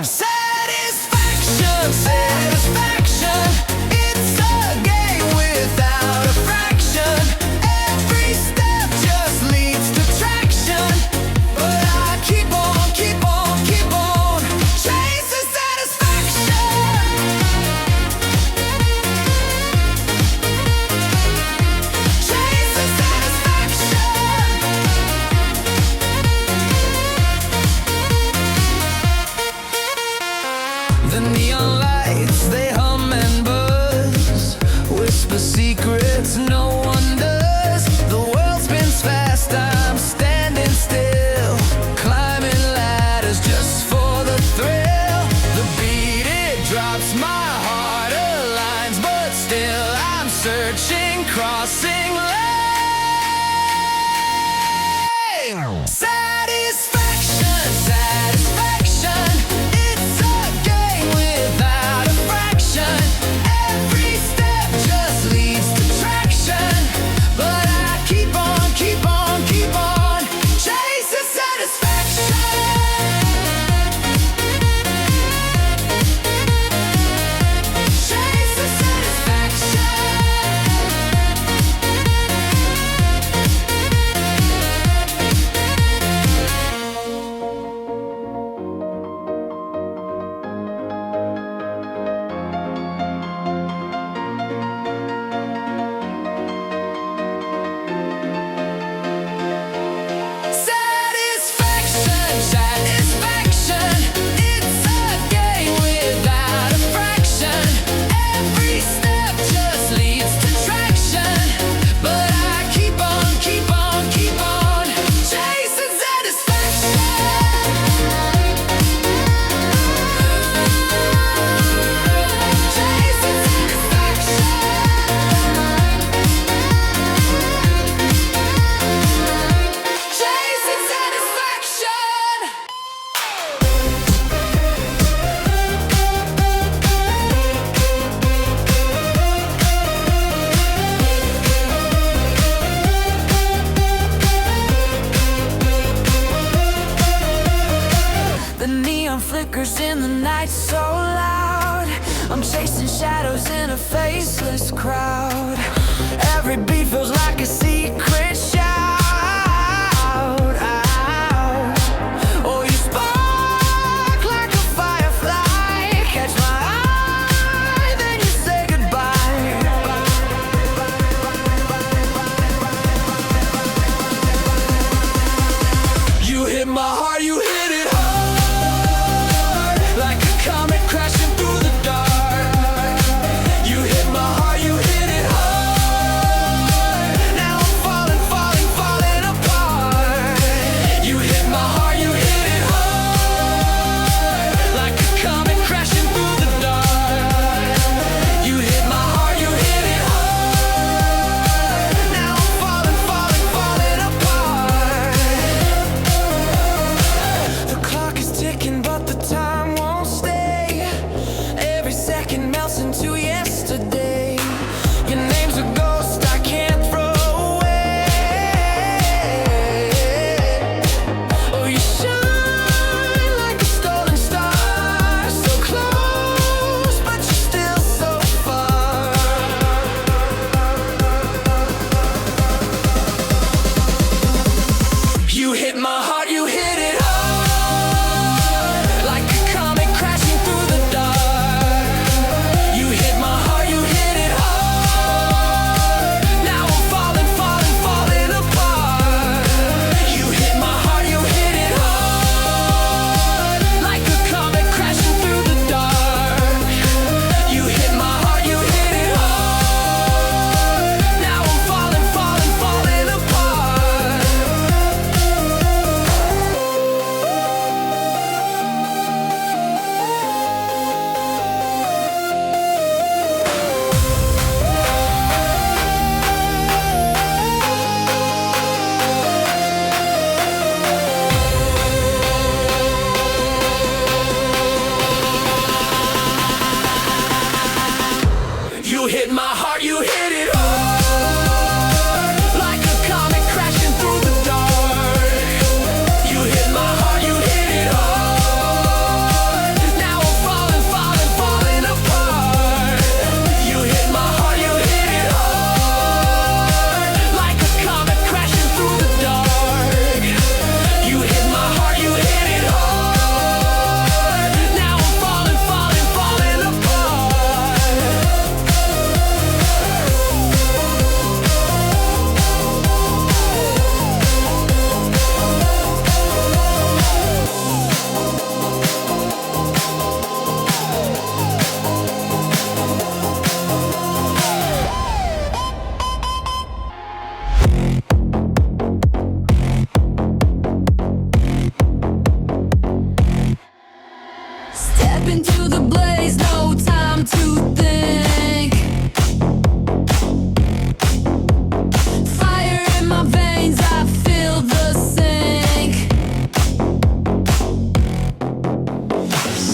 Satisfaction, satisfaction. It's a game without a fraction. Every step just leads to traction. But I keep on, keep on, keep on chasing satisfaction. Chasing satisfaction. The neon light flickers in the night so loud. I'm chasing shadows in a faceless crowd. Every beat feels like a secret shout. Oh, you spark like a firefly. Catch my eye, then you say goodbye. You hit my heart, you hit it hard, like a comet crashing through the dark. You hit my heart, you hit it hard. Now I'm falling, falling, falling apart. You hit my heart, you hit it hard, like a comet crashing through the dark. You hit my heart, you hit it hard. Now I'm falling, falling, falling apart. The clock is ticking, but the time won't stay. Every second melts into yesterday. Your name's a ghost I can't throw away. Oh, you shine like a stolen star, so close, but you're still so far. You hit my heart, you hit it hard, like a comet crashing through the dark. You hit my heart, you hit it hard. Now I'm falling, falling, falling apart. You hit my heart, you hit it hard, like a comet crashing through the dark. You hit my heart, you hit it hard. Now I'm falling, falling, falling apart. You hit my heart, you hit it hard, like a comet crashing through the dark. You hit my heart, you hit it hard. Now I'm falling, falling, falling apart. You hit my heart, you hit it hard, like a comet crashing through the dark. You hit my heart, you hit it hard. Now I'm falling, falling, falling apart. Step into the blaze, no time to think. Fire in my veins, I feel the sink.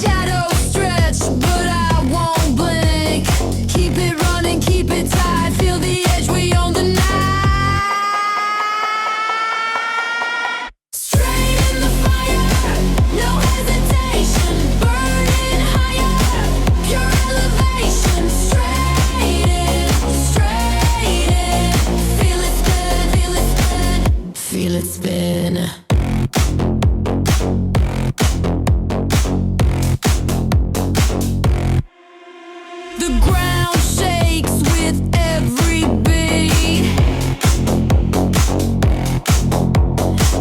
Shadows stretch, but I won't blink. Keep it running, keep it tight. Feel the edge, we own the night. Straight in the fire, no hesitation. Burning higher, pure elevation. Straight in, straight in. Feel it spin, feel it spin, feel it spin. The ground shakes with every beat.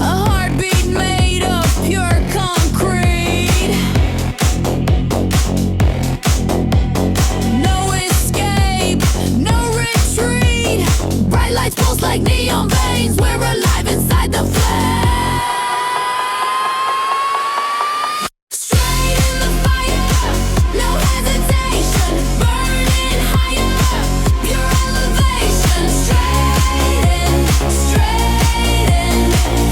A heartbeat made of pure concrete. No escape, no retreat. Bright lights pulse like neon veins. We're alive inside the flame. Straight in the fire, no hesitation. Burning higher, pure elevation. Straight in, straight in.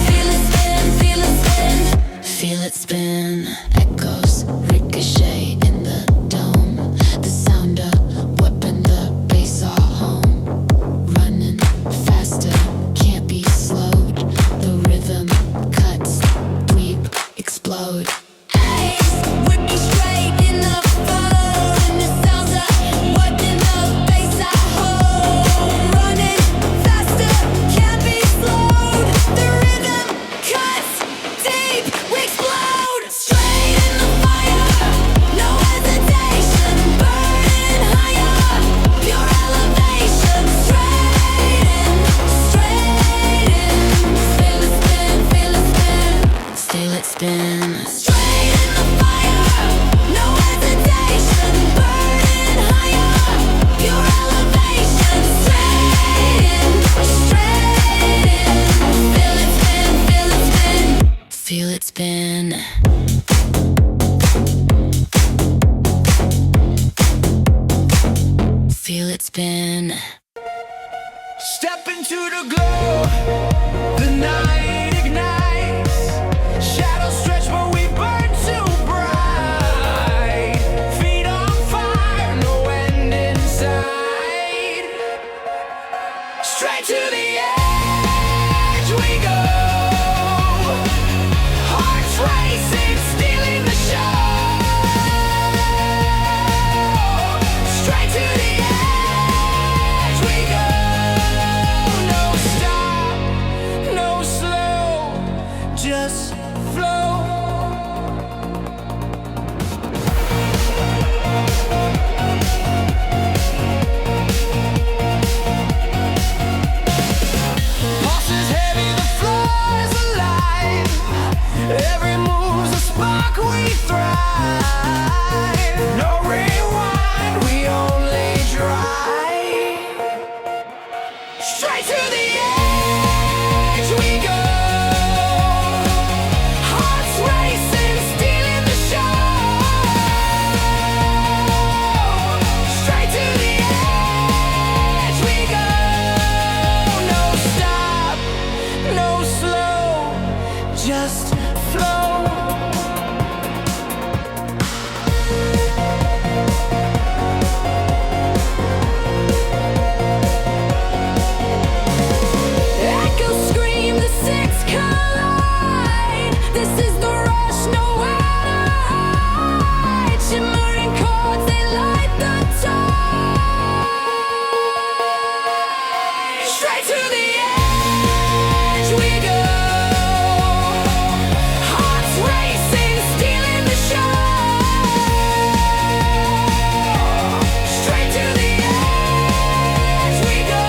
Feel it spin, feel it spin, feel it spin. Echoes ricochet in the dome. The sound of weapon, the bass all home. Running faster, can't be slowed. The rhythm cuts, we explode. Ace, spin. Step into the glow, the night ignites. Shadows stretch but we burn too bright. Feet on fire, no end in sight. Straight to the edge we go. Hearts racing, stealing the show. Straight to the edge we go. No stop, no slow, just flow. Pulses heavy, the floor's alive. Every move's a spark, we thrive. No rewind, we only drive. Straight to the edge we go. Hearts racing, stealing the show. Straight to the edge we go. No stop, no slow, just flow. Echoes scream, the six collide. This is the rush, nowhere to hide. Shimmering chords, they light the tide. Straight to the edge we go. Hearts racing, stealing the show. Straight to the edge we go.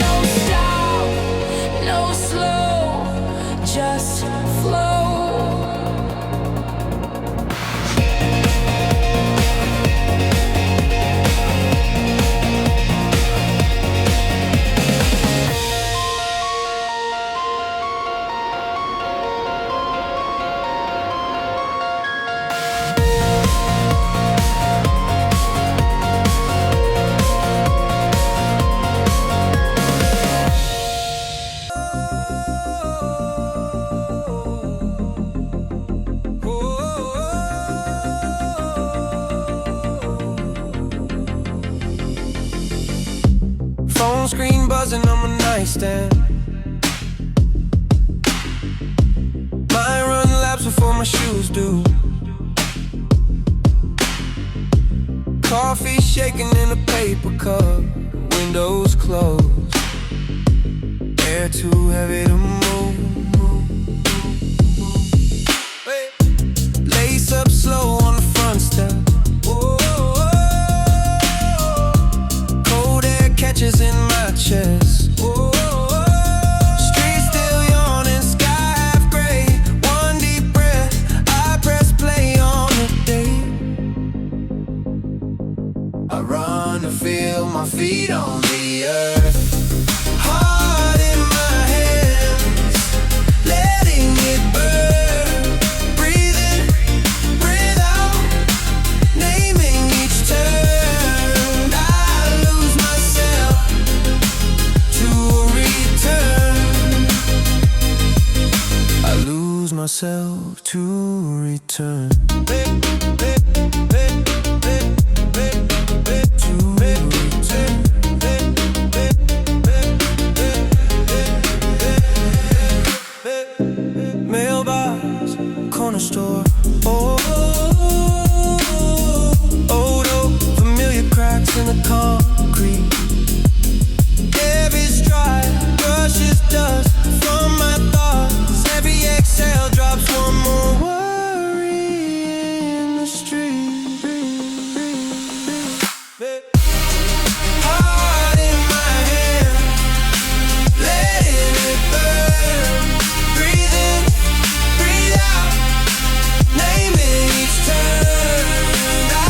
No stop, no slow, just flow. Phone screen buzzing on my nightstand. Might run laps before my shoes do. Coffee shaking in a paper cup. Windows closed. Air too heavy to move. Lace up slow on the front step. Cold air catches in my chest. Street still yawning, sky half gray. One deep breath, I press play on the day. I run to feel my feet on the earth. Heart in my hands, letting it burn. Breathe in, breathe out, naming each turn. I lose myself to return. I lose myself to return. Mailbox, corner store. Oh, no, familiar cracks in the concrete. Every stride brushes dust from my thoughts. Every exhale drops one more worry in the street. Heart in my hand, letting it burn. Breathe in, breathe out, naming each turn. I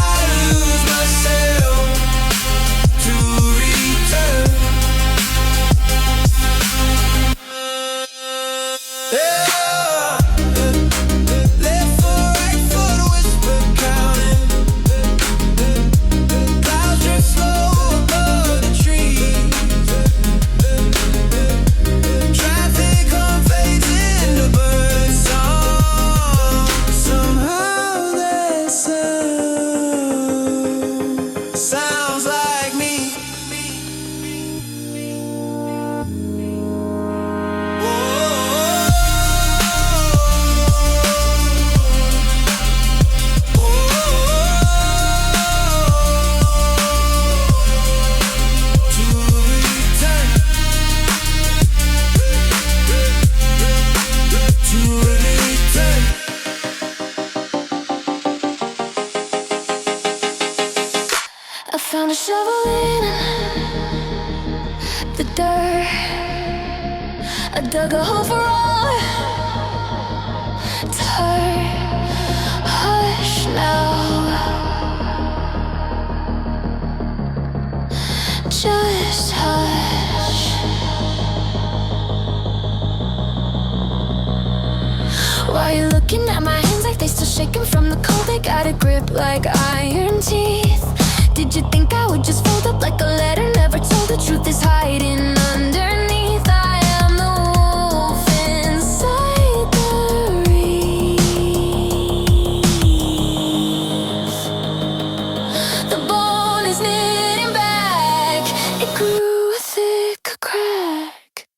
lose myself to return. found a shovel in the dirt. I dug a hole for all to hurt. Hush now, just hush. Why you looking at my hands like they still shaking from the cold? They got a grip like iron teeth. Did you think I would just fold up like a letter? Never told. The truth is hiding underneath. I am the wolf inside the reef. The bone is knitting back. It grew a thick crack.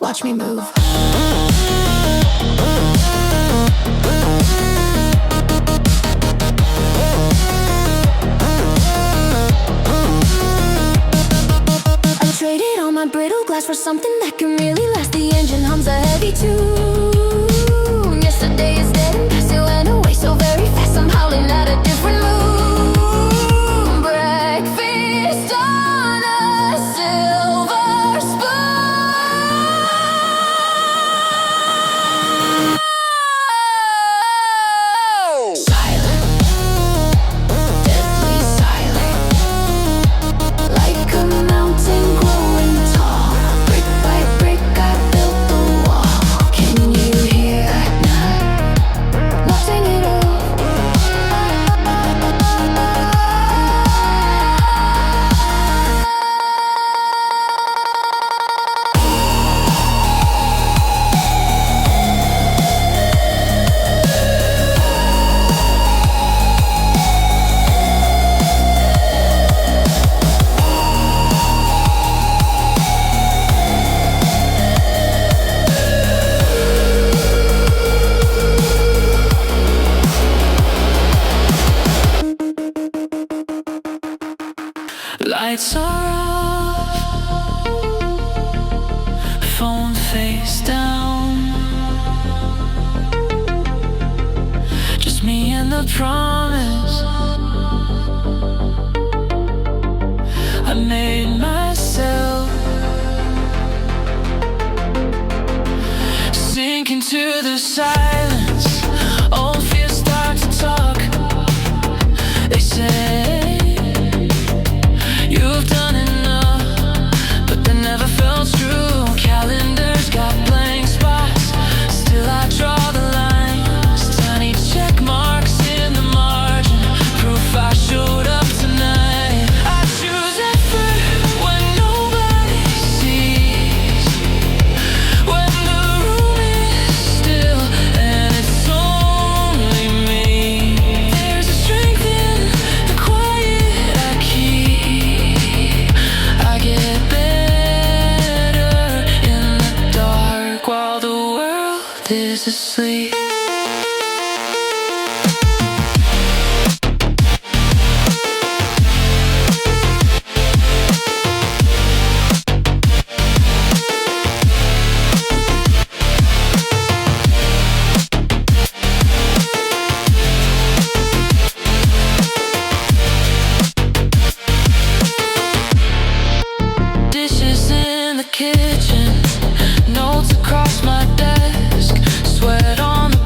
Watch me move. I traded all my brittle glass for something that can really last. The engine hums a heavy tune. Yesterday is dead and past. It went away so very fast. I'm howling at a different moon. Breakfast on a silver spoon. Lights are off, phone face down. Just me and the promise I made myself. Sink into the silence. Old fears start to talk. They say you've done enough, but that never felt true. Calendars got blank spots, still I draw the lines. Tiny check marks in the margin, proof I showed up tonight. I choose effort when nobody sees, when the room is still and it's only me. There's a strength in the quiet I keep. I get better in the dark while the world is asleep. Dishes in the kitchen, notes across my desk, sweat on the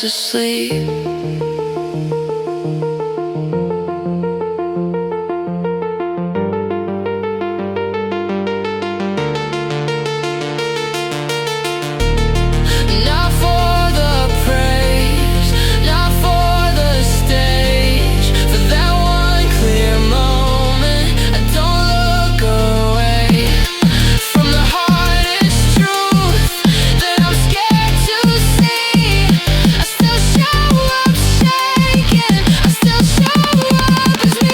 asleep. Not for the praise, not for the stage, for that one clear moment, I don't look away from the hardest truth that I'm scared to see. I still show up shaking, I still show up as me.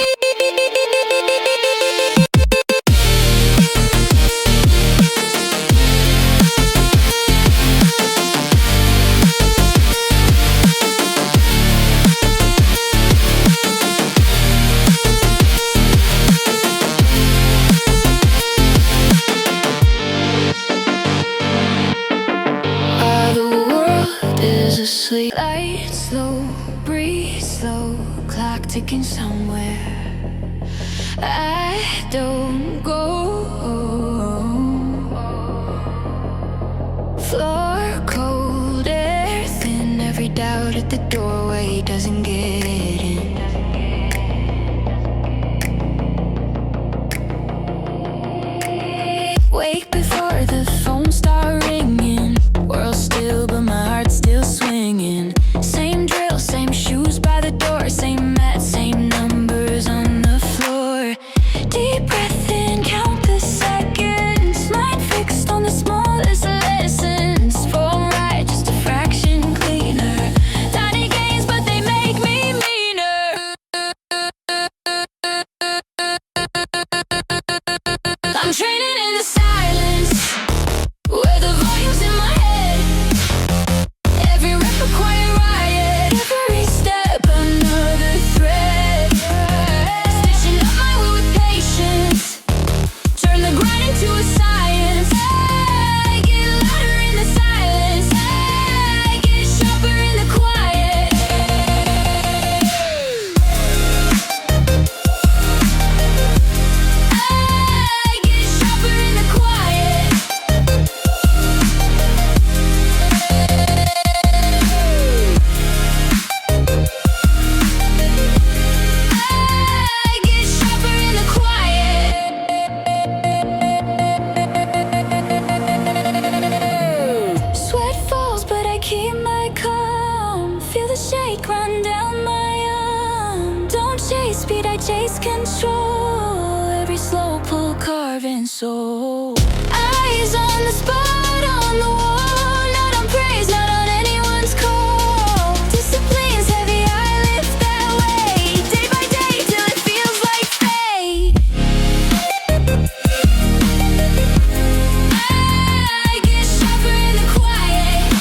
The world is asleep. Light slow, breathe slow, clock ticking somewhere. I don't go. Floor cold, air thin. Every doubt at the doorway doesn't get in. Wake before the phone start ringing. World still, but my heart's still swinging. Same drill, same shoes by the door, same mat, same numbers on the floor. Deep breath in, count the seconds. Mind fixed on the smallest lessons. Fall right, just a fraction cleaner. Tiny gains, but they make me meaner. I'm training in the silence, where the volume's in my head. Every rep a quiet riot, every step another thread. Stitching up my will with patience, turn the grind into a science. I get louder in the silence, I get sharper in the quiet. I get sharper in the quiet. I get sharper in the quiet. Sweat falls, but I keep my calm. Feel the shake run down my arm. Don't chase speed, I chase control. Every slow pull carving soul. Eyes on the spot, on the wall. Not on praise, not on anyone's call. Discipline's heavy, I lift that weight. Day by day till it feels like fate. I get sharper in the quiet.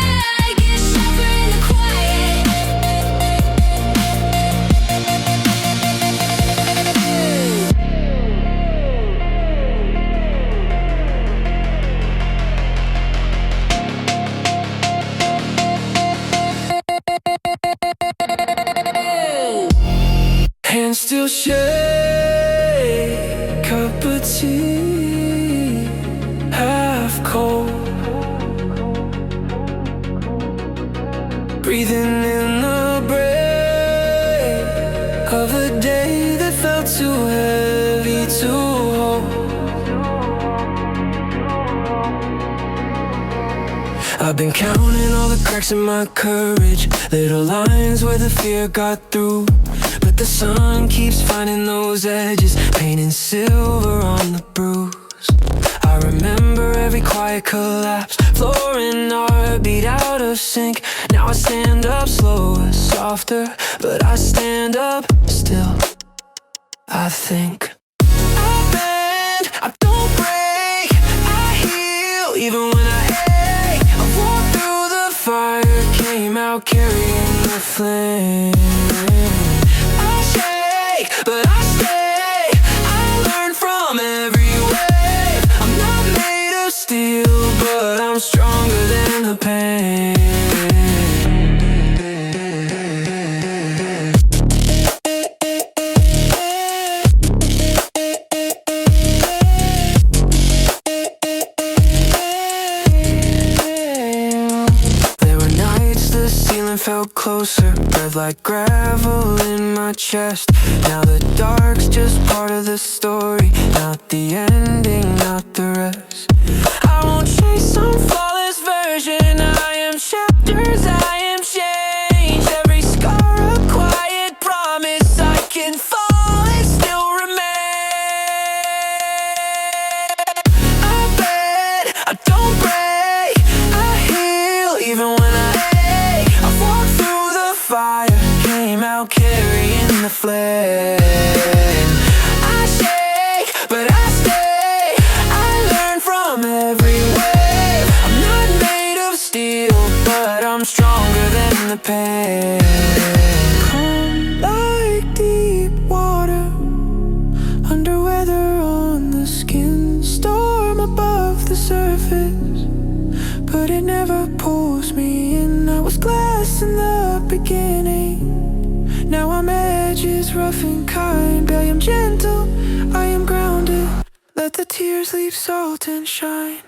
I get sharper in the quiet. Hands still shake, cup of tea, half cold. Breathing in the break of a day that felt too heavy to hold. I've been counting all the cracks in my courage, little lines where the fear got through. But the sun keeps finding those edges, painting silver on the bruise. I remember every quiet collapse, floor and heartbeat out of sync. Now I stand up slower, softer, but I stand up still. I think I bend, I don't break, I heal even when I ache. I walked through the fire, came out carrying the flame. But I stay, I learn from every wave. I'm not made of steel, but I'm stronger than the pain. felt closer, breath like gravel in my chest. Now the dark's just part of the story, not the ending, not the rest. I won't chase some flawless version. I am chapters, I am change. Every scar a quiet promise. I can fall and still remain. I bet I don't break, I heal even when I ache. I've walked through the fire, came out carrying the flame. I shake, but I stay. I learn from every wave. I'm not made of steel, but I'm stronger than the pain. Calm like deep water, under weather on the skin. Storm above the surface, but it never pulls me in. I was glass in the beginning, now I'm edges, rough and kind. I am gentle, I am grounded. Let the tears leave salt and shine.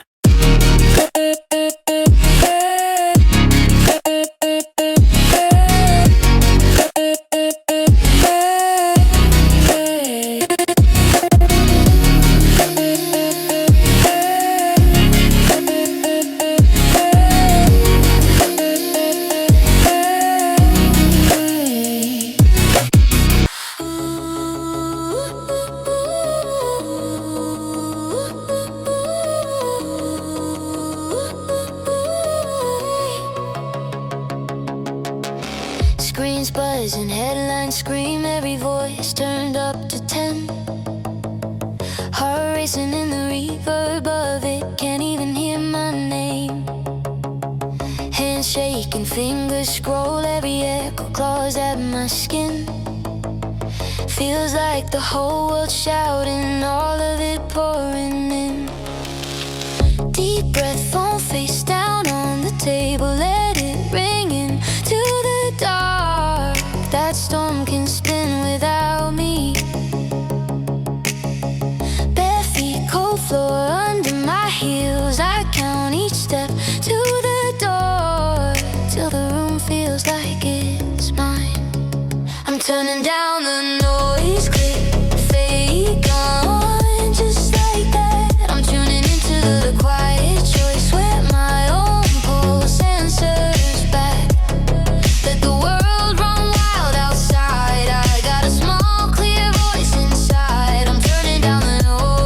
Screens buzz and headlines scream, every voice turned up to 10. Heart racing in the reverb of it, can't even hear my name. Hands shaking, fingers scroll, every echo claws at my skin. Feels like the whole world shouting, all of it pouring in. Deep breath, phone face down on the table, let it ring into the dark. That storm can spin without me. Bare feet, cold floor under my heels. I count each step to the door, till the room feels like it's mine. I'm turning down the noise, click, fade, gone, just like that. I'm tuning into the quiet choice, where my own pulse answers back. Let the world run wild outside. I got a small, clear voice inside. I'm turning down the noise,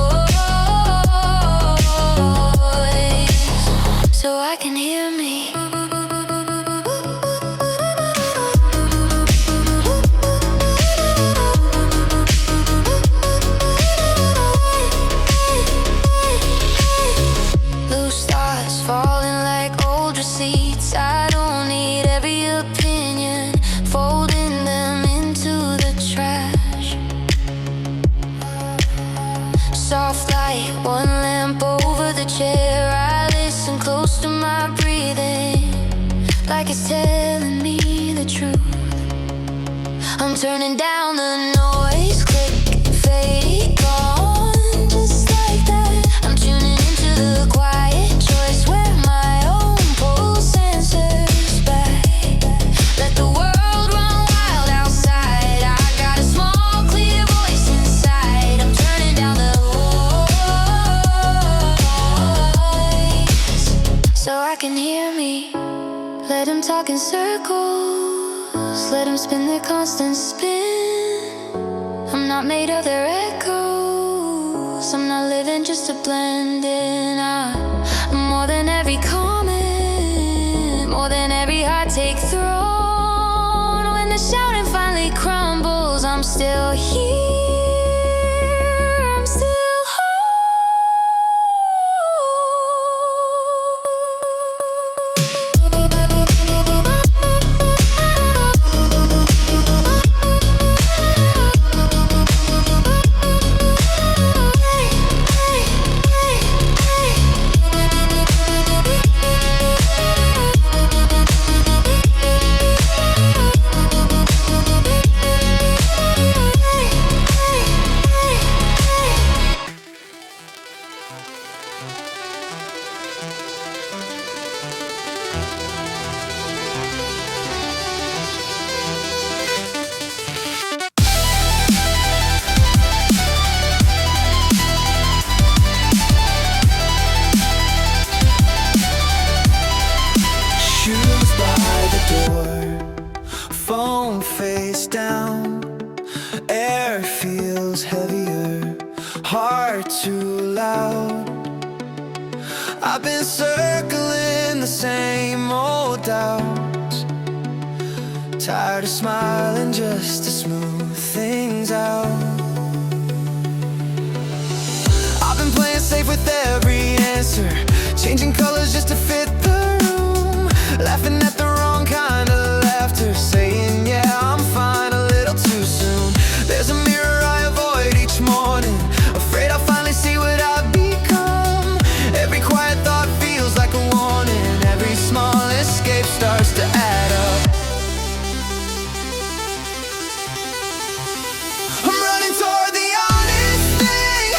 so I can hear me. Loose thoughts falling like old receipts. I don't need every opinion, folding them into the trash. Soft light, one lamp over the chair. I listen close to my breathing, like it's telling me the truth. I'm turning down the noise, click, fade, gone, just like that. I'm tuning into the quiet choice, where my own pulse answers back. Let the world run wild outside. I got a small, clear voice inside. I'm turning down the noise, so I can hear me. Let them talk in circles, let them spin their constant spin. I'm not made of their echoes, I'm not living just to blend in. I'm more than every comment, more than every heart take thrown. When the shouting finally crumbles, I'm still here, I'm still whole. too loud. I've been circling the same old doubts, tired of smiling just to smooth things out. I've been playing safe with every answer, changing colors just to fit the room, laughing at the wrong kind of laughter, saying yeah, I'm fine a little too soon. There's a mirror I avoid each morning, afraid I'll finally see what I've become. Every quiet thought feels like a warning, every small escape starts to add up. I'm running toward the honest thing,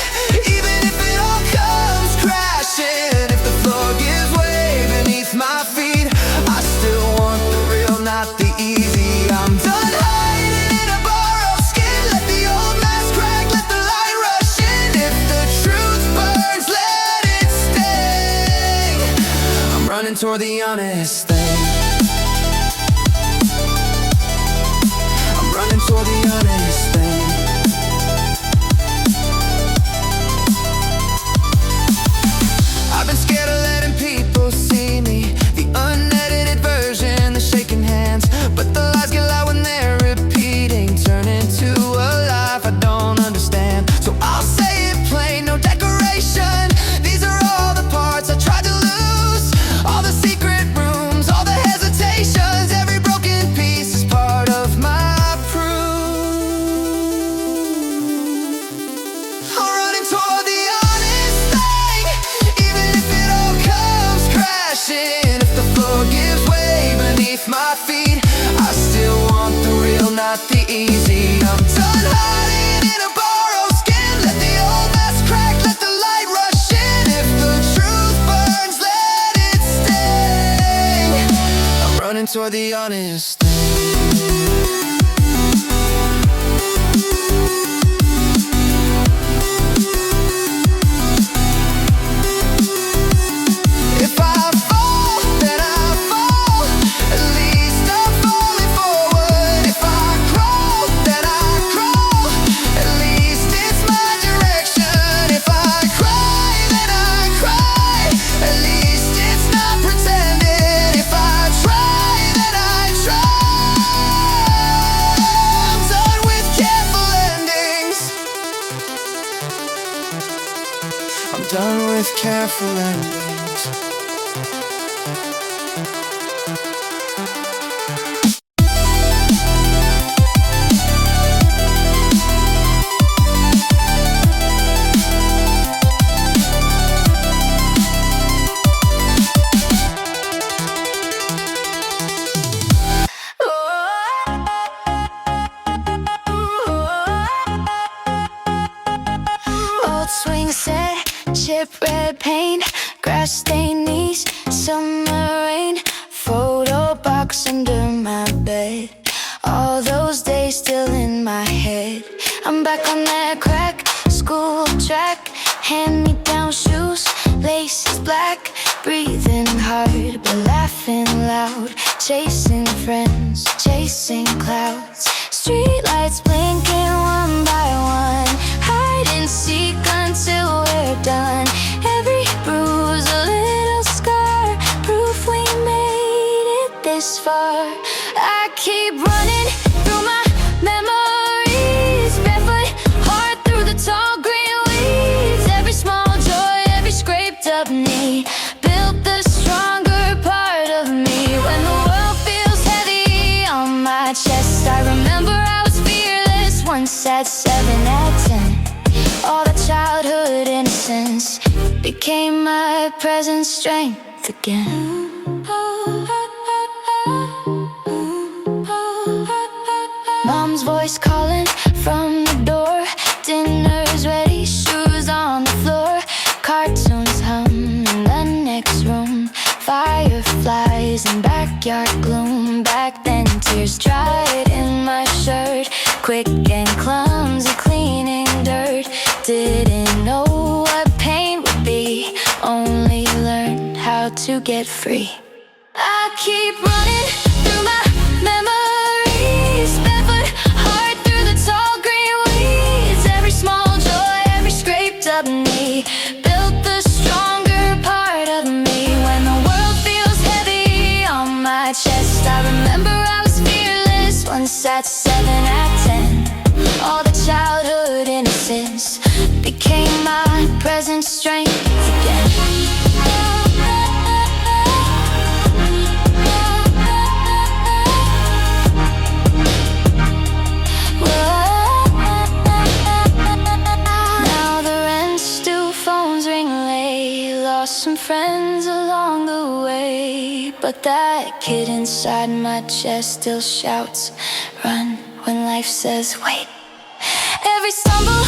even if it all comes crashing. If the floor gives way beneath my feet, I still want the real, not the easy. I'm done hiding in a borrowed skin, let the old mask crack, let the light rush in. If the truth burns, let it stay. I'm running toward the honest thing. I'm running toward the honest thing. I've been scared of letting people see me, the unedited version, the shaking hands. But the lies get loud when they're repeating, turn into a life I don't understand. So I'll say it plain, no decoration. These are all the parts I tried to lose, all the secret rooms, all the hesitations. Every broken piece is part of my proof. I'm running toward the honest thing, even if it all comes crashing. If the floor gives way beneath my feet, I still want the real, not the easy. I'm done hiding in a borrowed skin, let the old mask crack, let the light rush in. If the truth burns, let it stay. I'm running toward the honest thing. If I fall, then I fall, at least I'm falling forward. If I crawl, then I crawl, at least it's my direction. If I cry, then I cry, at least it's not pretending. If I try, then I try. I'm done with careful endings. I'm done with careful endings. Old swing set, chip red paint, grass stained knees, summer rain, photo box under my bed. All those days still in my head. I'm back on that crack, school track, hand-me-down shoes, laces black, breathing hard but laughing loud, chasing friends, chasing clouds, streetlights blinking one by one, hide and seek until we're done. Every bruise a little scar, proof we made it this far. I keep running through my memories, barefoot, hard through the tall green weeds. Every small joy, every scraped up knee, built the stronger part of me. When the world feels heavy on my chest, I remember I was fearless once at 7, at 10. All the childhood innocence became my present strength again. Mom's voice calling from the door, dinner's ready, shoes on the floor, cartoons hum in the next room, fireflies and backyard gloom. Back then tears dried in my shirt, quick and clumsy cleaning dirt. Didn't know what pain would be, only learned how to get free. I keep running through my memories, barefoot, hard through the tall green weeds. Every small joy, every scraped up knee, lost some friends along the way, but that kid inside my chest still shouts, run when life says wait. Every stumble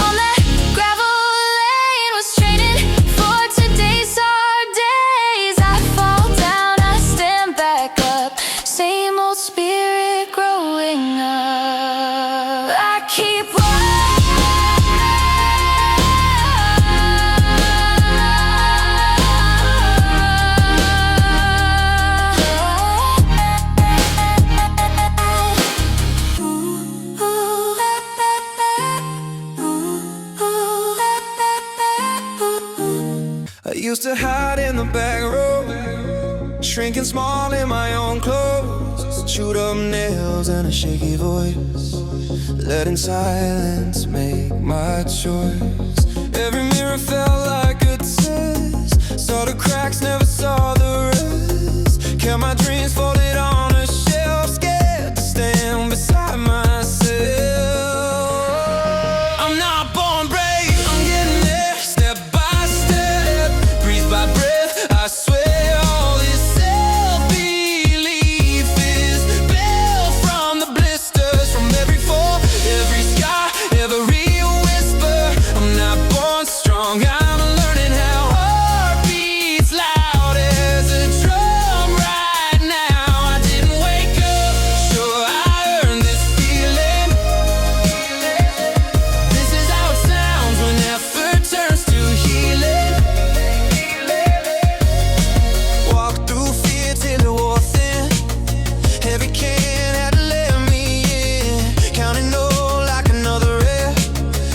on that gravel lane was training for today's hard days. I fall down, I stand back up, same old spirit growing up. I keep I used to hide in the back row, shrinking small in my own clothes, chewed up nails and a shaky voice, letting silence make my choice. Every mirror felt like a test, saw the cracks, never saw the rest. Kept my dreams folded on a shelf, scared to stand beside myself. I'm not born brave, I'm getting there, step by step, breathe by breath. I swear all this self-belief is built from the blisters, from every fall, every scar, every whisper. I'm not born strong, I'm learning how heart beats loud as a drum right now. I didn't wake up, sure I earned this feeling. This is how it sounds when effort turns to healing. Walk through fear till it wore thin. Every can had to let me in. Counting no like another rep.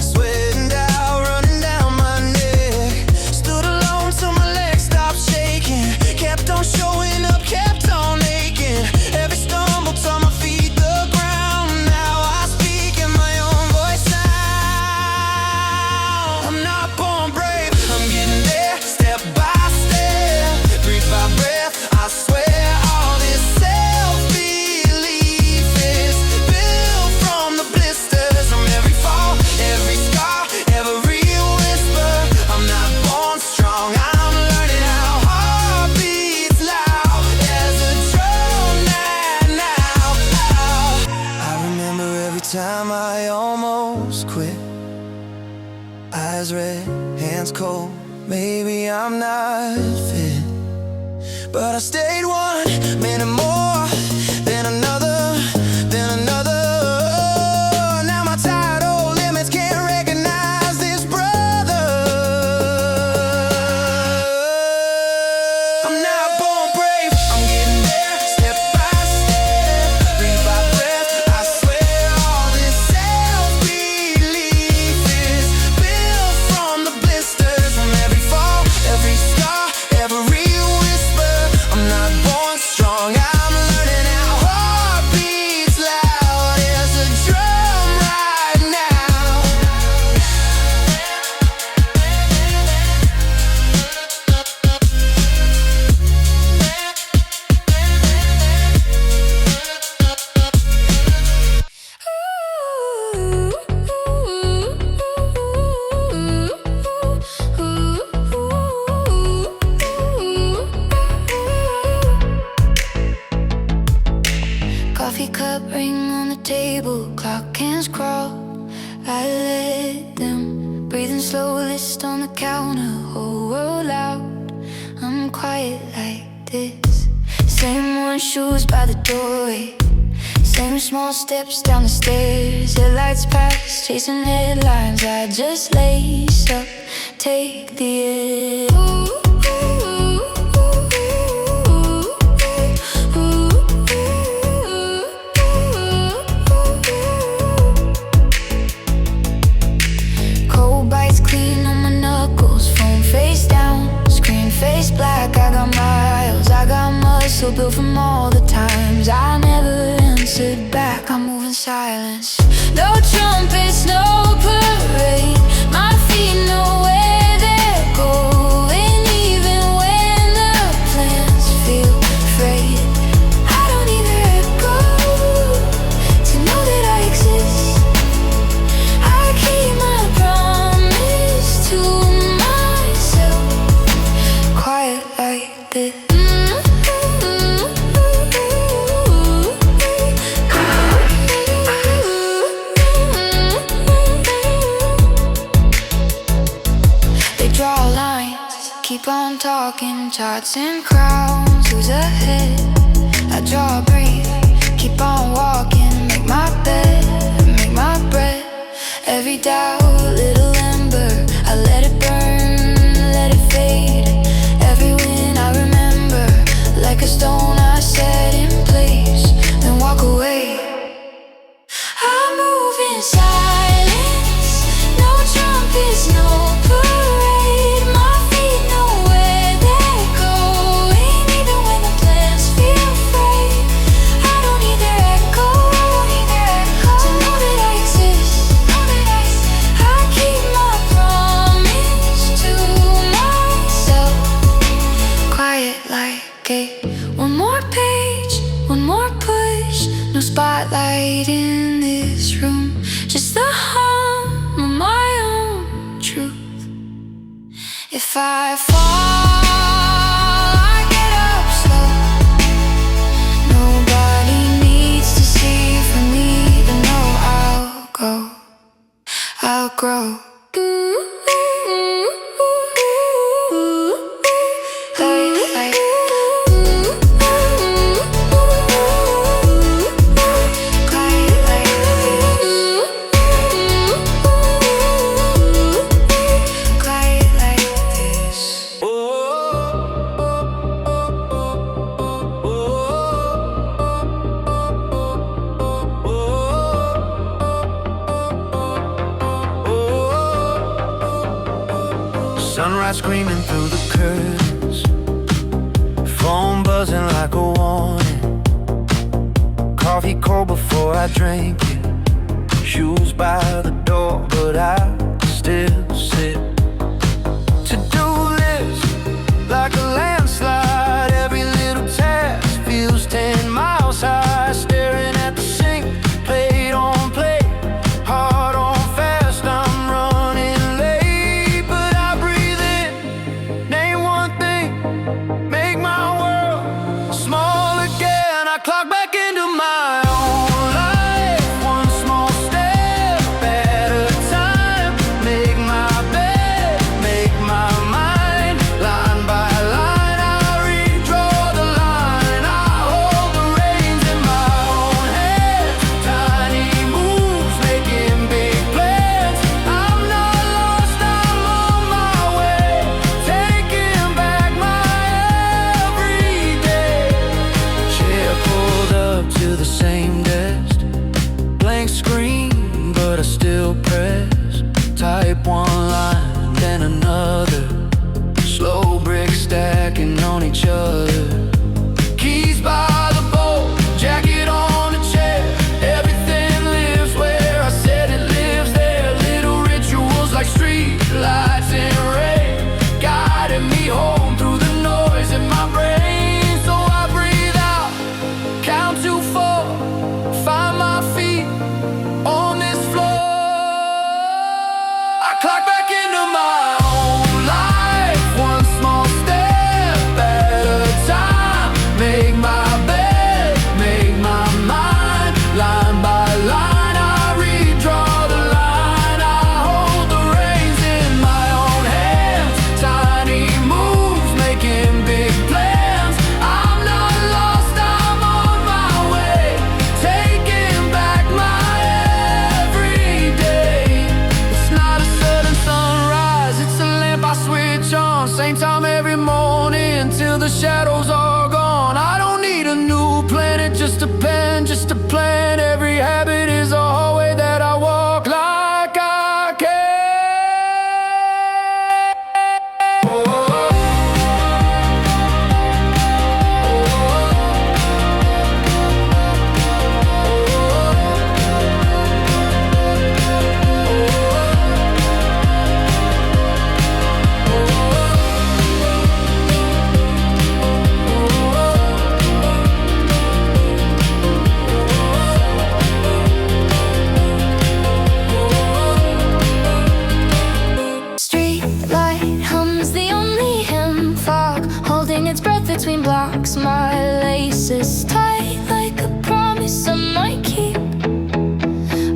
Sweating out, running down my neck. Stood alone till my legs stopped shaking. Kept on showing up, kept on aching. Every stumble taught my feet the ground. Now I speak in my own voice now. I'm not born brave, I'm getting there, step by step, breathe by breath. I swear all this self-belief is built from the blisters, from every fall, every scar, every whisper. I'm not born strong, I'm learning how heart beats loud as a drum now. I remember every time I almost quit. Eyes red, hands cold, maybe I'm not fit, but I stayed one minute more, then another, then another. Now my tired old limits can't recognize this brother. I'm not born brave, I'm getting there, step by step, breathe by breath. I swear all this self-belief is built from the blisters, from every fall, every scar, every whisper. I'm not born strong, I'm learning how heart beats loud as a drum right now. Coffee cup ring on the table, clock hands crawl. I let them breathing slow, list on the counter, whole world loud. I'm quiet like this. Same worn shoes by the doorway, same small steps down the stairs. Headlights pass, chasing headlines. I just lace up, take the air. Cold bites clean on my knuckles, phone face down, screen face black. I got miles, I got muscle built from all the times I never answered back. I'm moving silence, no trumpets, no parade. My feet know where they're going, even when the plans feel afraid. I don't need a echo to know that I exist. I keep my promise to myself. it. They draw lines, keep on talking, charts and crowns, who's ahead? I draw a breath, keep on walking, make my bed, make my bread. Every doubt, little ember, I let it burn, let it fade. Every win I remember, like a stone I set in place, then walk away. I move in silence, no trumpets, no parade. My feet know where they're going, even when the plans feel frayed. I don't need their echo, to know that I exist. I keep my promise to myself, quiet like one more page, one more push. No spotlight in this room, just the hum of my own truth. If I fall, I get up slow. Nobody needs to see for me to know I'll grow. Sunrise screaming through the curtains, phone buzzing like a warning. Coffee cold before I drink it, shoes by the door, but I still sit. To-do list like a landslide, every little task feels 10 miles high. Staring at the sink, plate on plate, heart on fast, I'm running late. But I breathe in, name one thing, make my world small again. I clock back into my own life, one small step at a time. Make my bed, make my mind, line by line I redraw the line. I hold the reins in my own hands, tiny moves, making big plans. I'm not lost, I'm on my way, taking back my everyday. Chair pulled up to the same desk, blank screen, but I still press. Type one line, then another, slow bricks stacking on each other. Keys by the bowl, jacket on the chair. Everything lives where I said it lives there. Little rituals like street lights and rain, guiding me home through the noise in my brain. So I breathe out, count to 4, find my feet on this floor. I clock back into my own life, one small step at a time. Make my bed, make my mind, line by line I redraw the line. I hold the reins in my own hands, tiny moves, making big plans. I'm not lost, I'm on my way, taking back my everyday. It's not a sudden sunrise, it's a lamp I switch on, same time every morning till the shadows are gone. I don't need a new planet, just a pen, just a plan. Every habit is a hallway that I walk like I can. between blocks. My laces tight like a promise I might keep,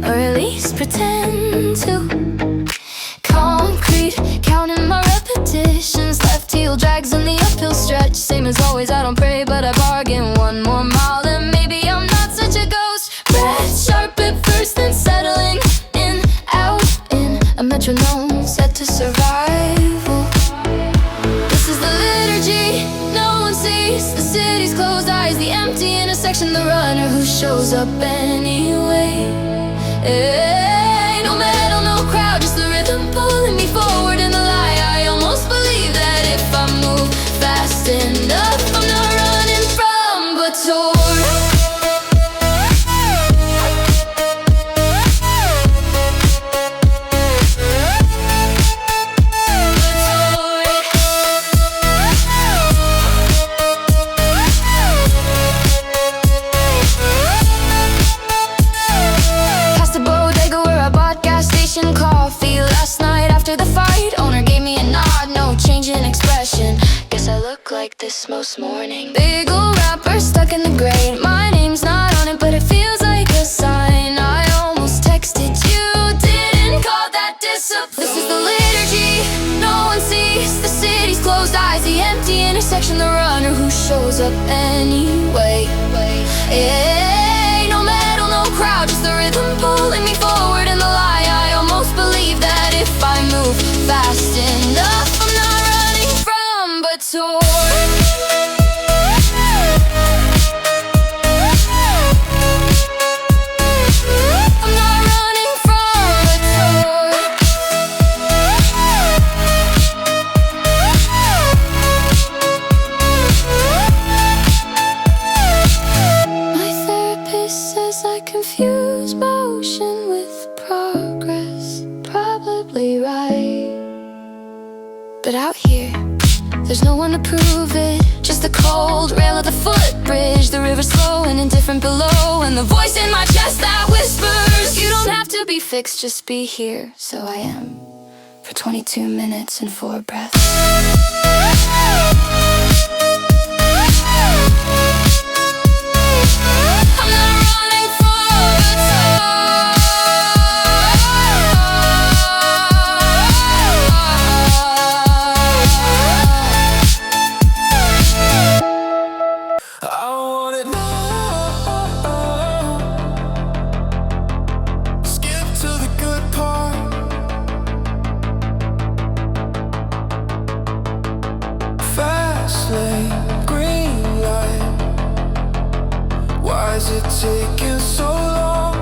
or at least pretend to. Concrete, counting my repetitions. Left heel drags in the uphill stretch. Same as always, I don't pray, but I bargain. One more mile and maybe I'm not such a ghost. Red sharp at first, then settling in, out, in. A metronome set to survival. This is the liturgy, no one sees. The city's closed eyes, the empty intersection. The runner who shows up anyway. Hey, no metal, no crowd, just the rhythm pulling me forward in the light. I almost believe that if I move fast enough, I'm not running from, but toward. Coffee last night after the fight. Owner gave me a nod, no change in expression. Guess I look like this most morning. Big old rapper stuck in the grate. My name's not on it, but it feels like a sign. I almost texted you, didn't call that discipline. This is the liturgy, no one sees. The city's closed eyes, the empty intersection. The runner who shows up anyway. Hey, no metal, no crowd, just the rhythm pulling me forward in the light. I almost believe that if I move fast enough, I'm not running from, but toward. Confuse motion with progress, probably right. But out here, there's no one to prove it. Just the cold rail of the footbridge, the river slow and indifferent below, and the voice in my chest that whispers, you don't have to be fixed, just be here. So I am, for 22 minutes and 4 breaths. Green light, why is it taking so long?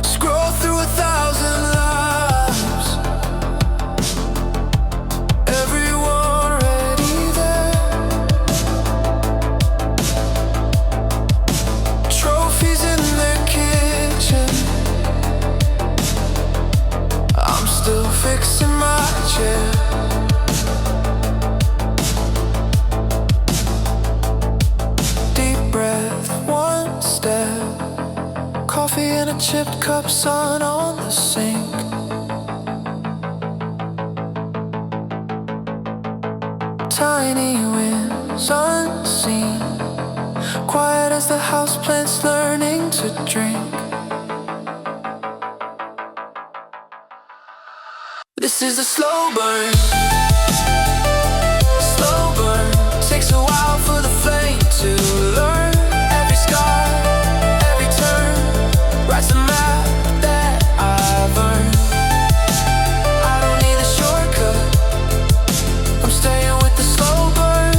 Scroll through 1,000 lives, everyone already there. Trophies in their kitchen, I'm still fixing my chair. Deep breath, one step. Coffee and a chipped cup, sun on the sink. Tiny winds unseen, quiet as the houseplants learning to drink. This is a slow burn. Slow burn. Takes a while for the flame to learn. Every scar, every turn writes a map that I've earned. I don't need a shortcut, I'm staying with the slow burn.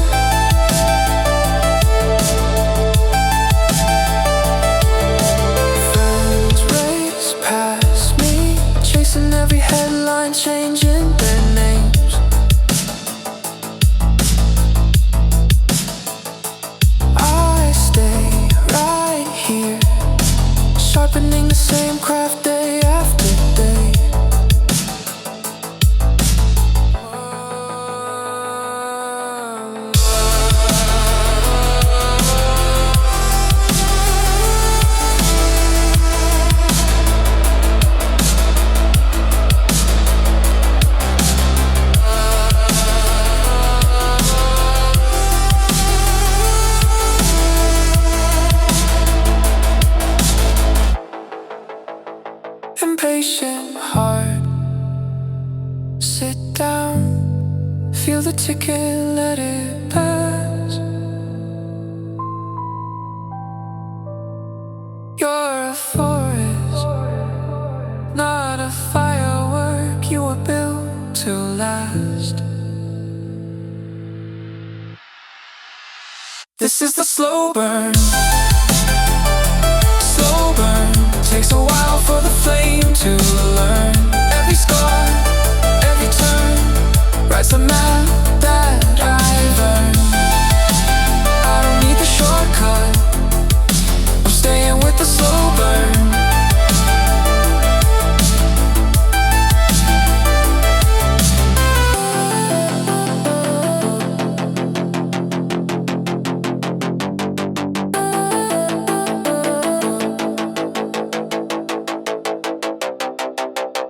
Friends race past me, chasing every headline, changing their names. down, feel the ticket, let it pass. You're a forest, not a firework. You were built to last. This is the slow burn. Slow burn, takes a while for the flame to learn.